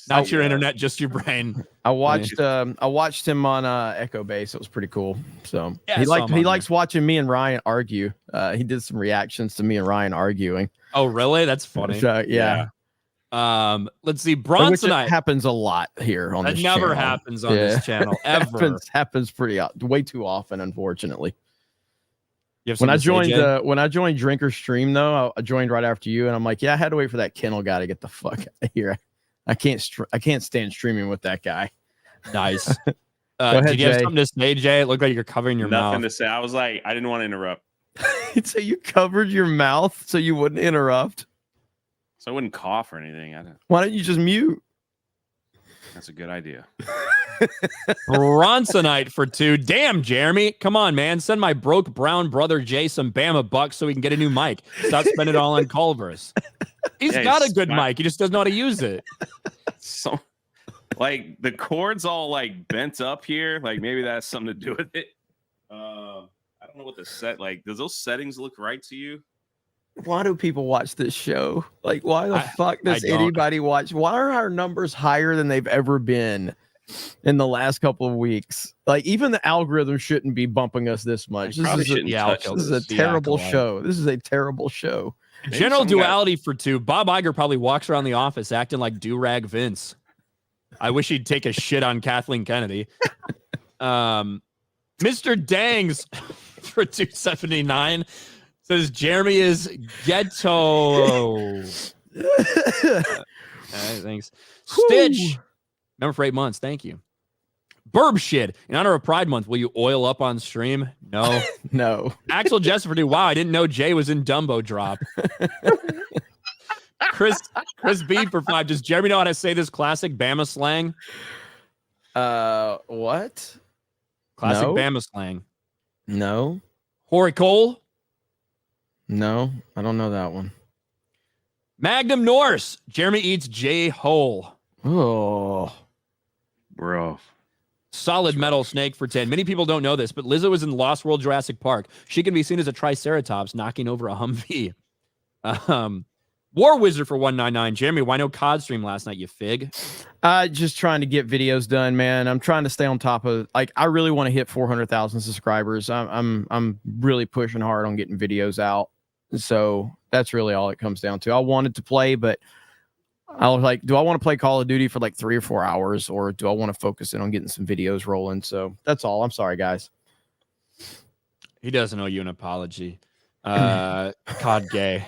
not your internet, just your brain. I watched him on Echo Base. It was pretty cool. So Yeah, he I saw him on likes watching me and Ryan argue. He did some reactions to me and Ryan arguing. Oh, really? That's funny. So, yeah. Let's see. Which Bronzonite happens a lot here on that this never channel. happens on this channel ever. happens pretty way too often, unfortunately. You have When I something to say, Jay? joined Drinker's stream though, I joined right after you, and I'm like, yeah, I had to wait for that kennel guy to get the fuck out of here. I can't stand streaming with that guy. Nice. Go ahead, Did you have Jay. something to say, Jay? It looked like you're covering your nothing mouth. to say. I was like, I didn't want to interrupt. So you covered your mouth so you wouldn't interrupt. So I wouldn't cough or anything. Why don't you just mute? That's a good idea. Bronzonite for 2. Damn, Jeremy. Come on, man. Send my broke brown brother Jay some Bama bucks so we can get a new mic. Stop spending it all on Culver's. He's got a good mic. He just doesn't know how to use it. So, like, the cord's all like bent up here. Like, maybe that's something to do with it. I don't know what the does those settings look right to you? Why do people watch this show? Like, why the fuck does I don't. anybody watch? Why are our numbers higher than they've ever been in the last couple of weeks? Like, even the algorithm shouldn't be bumping us this much. This is a terrible show. This is a terrible show. General duality for 2. Bob Iger probably walks around the office acting like do-rag Vince. I wish he'd take a shit on Kathleen Kennedy. Mr. Dangs for 279 says Jeremy is ghetto. Thanks. Stitch. Number for 8 months. Thank you. Burb shit. In honor of Pride Month, will you oil up on stream? No. No. Axel Jesper, wow, I didn't know Jay was in Dumbo Drop. Chris B for 5. Does Jeremy know how to say this classic Bama slang? What? Classic No. Bama slang. No. Hoary Cole? No, I don't know that one. Magnum Norse. Jeremy eats J Hole. Oh, bro. Solid Metal Snake for 10. Many people don't know this, but Lizzo is in Lost World Jurassic Park. She can be seen as a Triceratops knocking over a Humvee. War Wizard for 199. Jeremy, why no COD stream last night, you fig? Just trying to get videos done, man. I'm trying to stay on top of, like, I really want to hit 400,000 subscribers. I'm really pushing hard on getting videos out. So that's really all it comes down to. I wanted to play, but I was like, do I want to play Call of Duty for like 3 or 4 hours, or do I want to focus in on getting some videos rolling? So that's all. I'm sorry, guys. He doesn't owe you an apology. COD gay.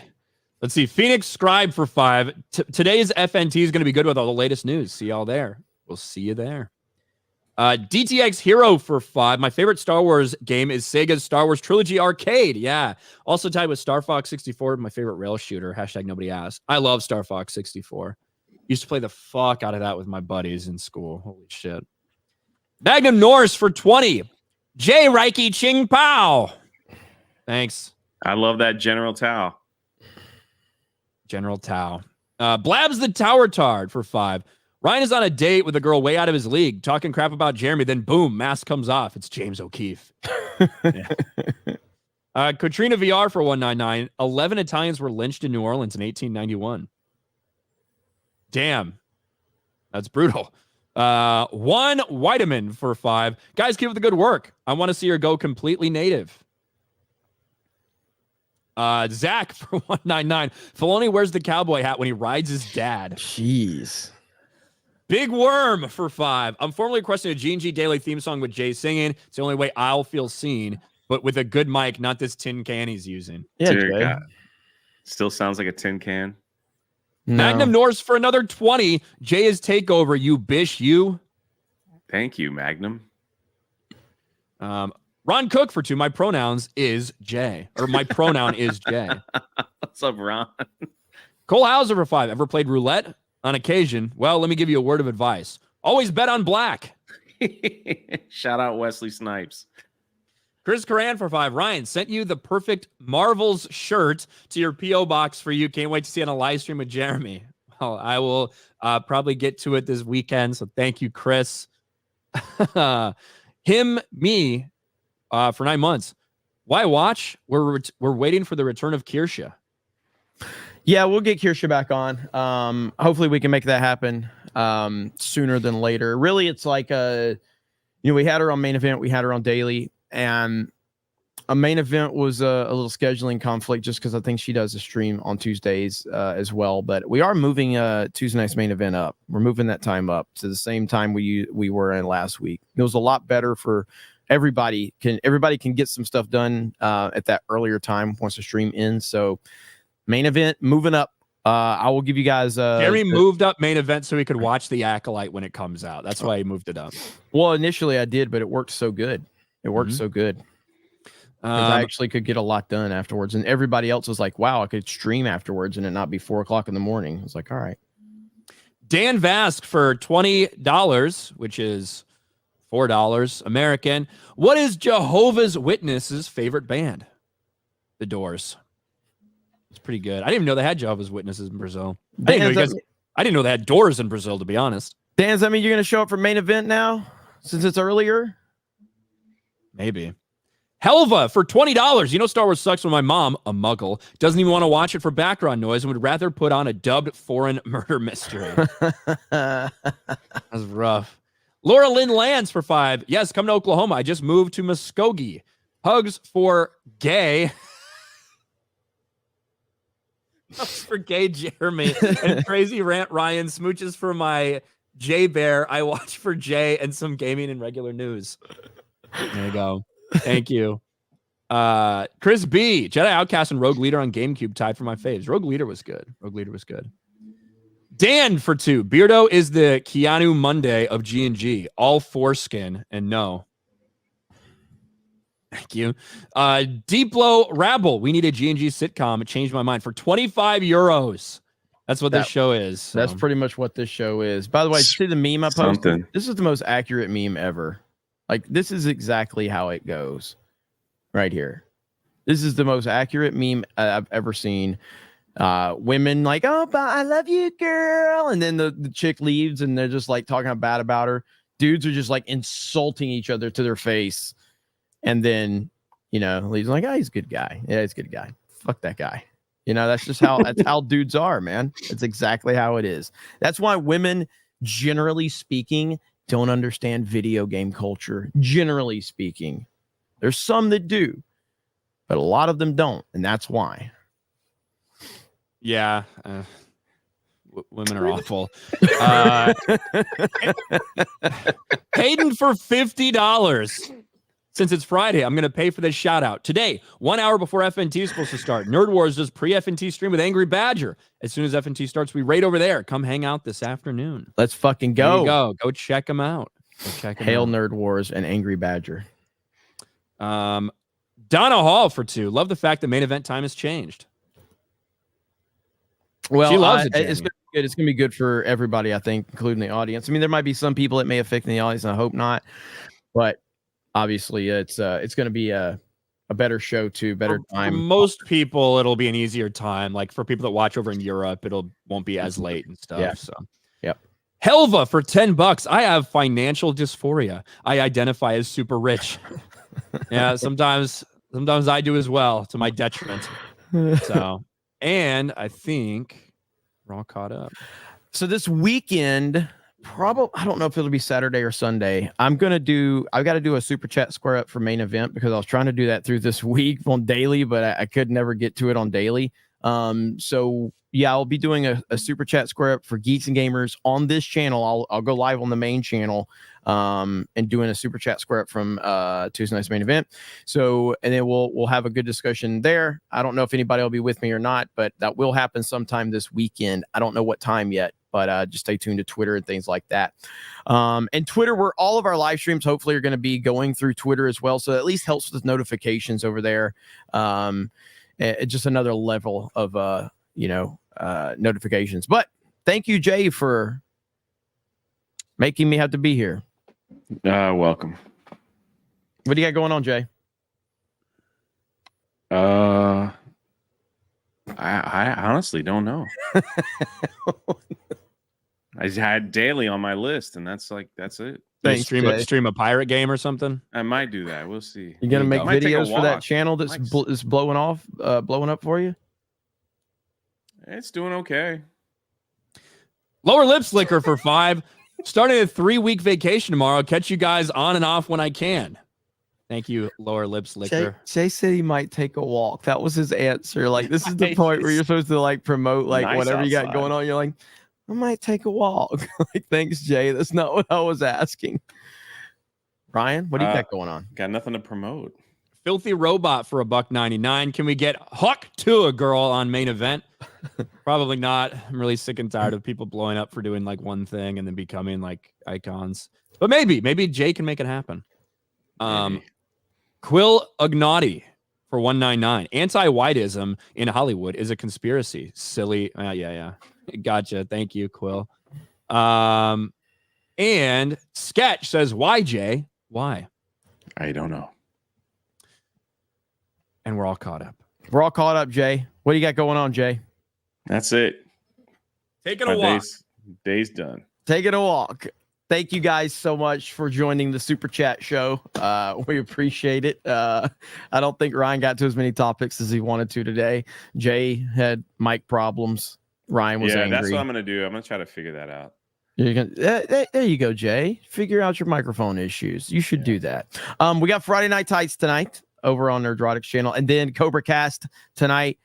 Let's see. Phoenix Scribe for 5. Today's FNT is going to be good with all the latest news. See y'all there. We'll see you there. DTX Hero for 5. My favorite Star Wars game is Sega's Star Wars Trilogy Arcade. Yeah. Also tied with Star Fox 64, my favorite rail shooter. Hashtag nobody asked. I love Star Fox 64. Used to play the fuck out of that with my buddies in school. Holy shit. Magnum Norse for 20. J. Reiki Ching Pao. Thanks. I love that General Tao. General Tao. Blabs the Tower Tard for 5. Ryan is on a date with a girl way out of his league, talking crap about Jeremy. Then boom, mask comes off. It's James O'Keefe. Katrina VR for 199. 11 Italians were lynched in New Orleans in 1891. Damn. That's brutal. One Whiteman for 5. Guys, keep up the good work. I want to see her go completely native. Zach for 199. Filoni wears the cowboy hat when he rides his dad. Jeez. Big Worm for 5. I'm formally requesting a G&G Daily theme song with Jay singing. It's the only way I'll feel seen, but with a good mic, not this tin can he's using. Yeah, Dear God. Still sounds like a tin can. No. Magnum Norse for another 20. Jay is takeover, you bish, you. Thank you, Magnum. Ron Cook for 2. My pronouns is Jay. Or my pronoun is Jay. What's up, Ron? Cole Hauser for 5. Ever played roulette? On occasion. Well, let me give you a word of advice. Always bet on black. Shout out Wesley Snipes. Chris Coran for 5. Ryan sent you the perfect Marvels shirt to your P.O. box for you. Can't wait to see it on a live stream with Jeremy. Well, I will probably get to it this weekend. So thank you, Chris. Me, for 9 months. Why watch? We're waiting for the return of Kirsha. Yeah, we'll get Kirsha back on. Hopefully we can make that happen sooner than later. Really, it's like we had her on main event, we had her on daily, and a main event was a little scheduling conflict just because I think she does a stream on Tuesdays as well. But we are moving Tuesday night's main event up. We're moving that time up to the same time we were in last week. It was a lot better for everybody. Everybody can get some stuff done at that earlier time once the stream ends. So main event moving up. I will give you guys. Jerry moved up main event so he could watch the Acolyte when it comes out. That's why he moved it up. Well, initially I did, but it worked so good. It worked so good. I actually could get a lot done afterwards, and everybody else was like, "Wow, I could stream afterwards and it not be 4 o'clock in the morning." I was like, "All right." Dan Vask for $20, which is $4 American. What is Jehovah's Witnesses' favorite band? The Doors. It's pretty good. I didn't even know they had Jehovah's Witnesses in Brazil. I didn't know they had Doors in Brazil, to be honest. Dan, does that mean you're going to show up for main event now since it's earlier? Maybe. Helva for $20. You know Star Wars sucks when my mom, a muggle, doesn't even want to watch it for background noise and would rather put on a dubbed foreign murder mystery. That's rough. Laura Lynn Lands for $5. Yes, come to Oklahoma. I just moved to Muskogee. Hugs for gay. Hugs for gay Jeremy. And Crazy Rant Ryan. Smooches for my J Bear. I watch for Jay and some gaming and regular news. There you go. Thank you. Chris B. Jedi Outcast and Rogue Leader on GameCube tied for my faves. Rogue Leader was good. Dan for $2. Beardo is the Keanu Monday of G&G. All foreskin and no. Thank you. Deeplo Rabble. We need a G&G sitcom. It changed my mind for €25. That's what this show is. So. That's pretty much what this show is. By the way, see the meme I posted? This is the most accurate meme ever. Like, this is exactly how it goes right here. This is the most accurate meme I've ever seen. Women like, "Oh, but I love you, girl." And then the chick leaves and they're just like talking bad about her. Dudes are just like insulting each other to their face. And then, leaves like, "Oh, he's a good guy. Yeah, he's a good guy. Fuck that guy." That's just that's how dudes are, man. It's exactly how it is. That's why women, generally speaking, don't understand video game culture. Generally speaking, there's some that do, but a lot of them don't, and that's why. Yeah, women are awful. Hayden for $50. Since it's Friday, I'm going to pay for this shout out. Today, 1 hour before FNT is supposed to start, Nerd Wars does pre-FNT stream with Angry Badger. As soon as FNT starts, we raid over there. Come hang out this afternoon. Let's fucking go. There you go. Go check them out. Hail Nerd Wars and Angry Badger. Donna Hall for $2. Love the fact that main event time has changed. Well, she loves it. It's going to be good. It's going to be good for everybody, I think, including the audience. I mean, there might be some people it may affect in the audience, and I hope not. But obviously, it's going to be a better show too, better time. For most people, it'll be an easier time. Like for people that watch over in Europe, won't be as late and stuff. Yeah. So, yep. Helva for $10. I have financial dysphoria. I identify as super rich. Yeah, sometimes I do as well, to my detriment. So, and I think we're all caught up. So this weekend, probably, I don't know if it'll be Saturday or Sunday. I've got to do a super chat square up for main event because I was trying to do that through this week on daily, but I could never get to it on daily. So yeah, I'll be doing a super chat square up for Geeks and Gamers on this channel. I'll go live on the main channel, and doing a super chat square up from Tuesday night's main event. So, and then we'll have a good discussion there. I don't know if anybody will be with me or not, but that will happen sometime this weekend. I don't know what time yet, but just stay tuned to Twitter and things like that. And Twitter, where all of our live streams hopefully are going to be going through Twitter as well. So it at least helps with notifications over there. It's just another level of notifications. But thank you, Jay, for making me have to be here. Welcome. What do you got going on, Jay? I honestly don't know. I had daily on my list, and that's it. Thanks, stream a pirate game or something. I might do that. We'll see. You gonna make Might take a videos for that walk. channel that's is blowing up for you? It's doing okay. Lower lip slicker for 5. Starting a 3-week vacation tomorrow. Catch you guys on and off when I can. Thank you, lower lip slicker. Jay said he might take a walk. That was his answer. Like, this is the point where you're supposed to like promote like Nice whatever you got outside. going on. You're like, I might take a walk. Like, thanks, Jay. That's not what I was asking. Ryan, what do you got going on? Got nothing to promote. Filthy robot for $1.99. Can we get Huck to a girl on main event? Probably not. I'm really sick and tired of people blowing up for doing like one thing and then becoming like icons. But maybe Jay can make it happen. Quill Agnati for $1.99. Anti-whiteism in Hollywood is a conspiracy. Silly. Yeah. Gotcha. Thank you, Quill. And Sketch says, why, Jay? Why? I don't know. And we're all caught up. We're all caught up, Jay. What do you got going on, Jay? That's it. Taking a walk. Day's done. Taking a walk. Thank you guys so much for joining the Super Chat show. We appreciate it. I don't think Ryan got to as many topics as he wanted to today. Jay had mic problems. Ryan was angry. That's what I'm going to do. I'm going to try to figure that out. There you go, Jay. Figure out your microphone issues. You should do that. We got Friday Night Tights tonight over on Nerdrotics channel, and then Cobra Cast tonight.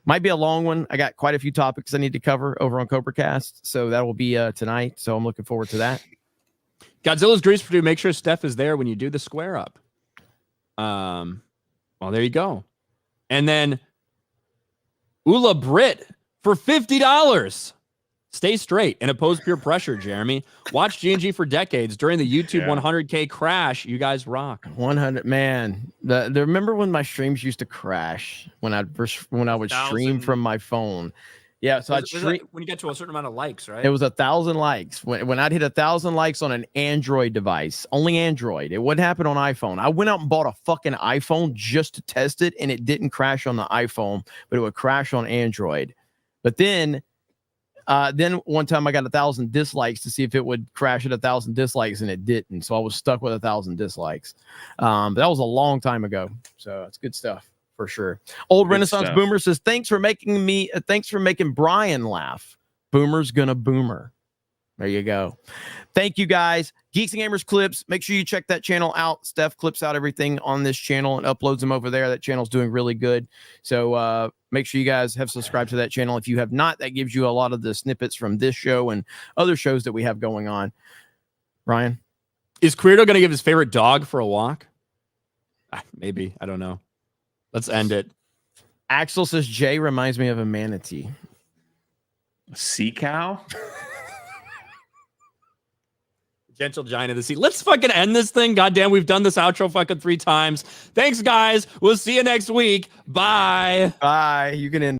Might be a long one. I got quite a few topics I need to cover over on Cobra Cast, so that will be tonight. So I'm looking forward to that. Godzilla's Grease Purdue. Make sure Steph is there when you do the square up. Well, there you go. And then Ula Britt for $50. Stay straight and oppose peer pressure, Jeremy. Watch G&G for decades. During the YouTube 100K crash, you guys rock. 100, man. Remember when my streams used to crash when I would stream from my phone? Yeah, so I'd stream when you get to a certain amount of likes, right? It was 1,000 likes. When I'd hit 1,000 likes on an Android device, only Android. It wouldn't happen on iPhone. I went out and bought a fucking iPhone just to test it, and it didn't crash on the iPhone, but it would crash on Android. But then one time I got 1,000 dislikes to see if it would crash at 1,000 dislikes, and it didn't. So I was stuck with 1,000 dislikes. But that was a long time ago. So it's good stuff for sure. Old Good Renaissance stuff. Boomer says, thanks for making Brian laugh. Boomer's gonna boomer. There you go. Thank you guys. Geeks and Gamers clips. Make sure you check that channel out. Steph clips out everything on this channel and uploads them over there. That channel's doing really good. So make sure you guys have subscribed to that channel. If you have not, that gives you a lot of the snippets from this show and other shows that we have going on. Ryan? Is Queerdo going to give his favorite dog for a walk? Maybe. I don't know. Let's end it. Axel says, Jay reminds me of a manatee. A sea cow? Gentle giant of the sea. Let's fucking end this thing. Goddamn, we've done this outro fucking 3 times. Thanks, guys. We'll see you next week. Bye. Bye. You can end.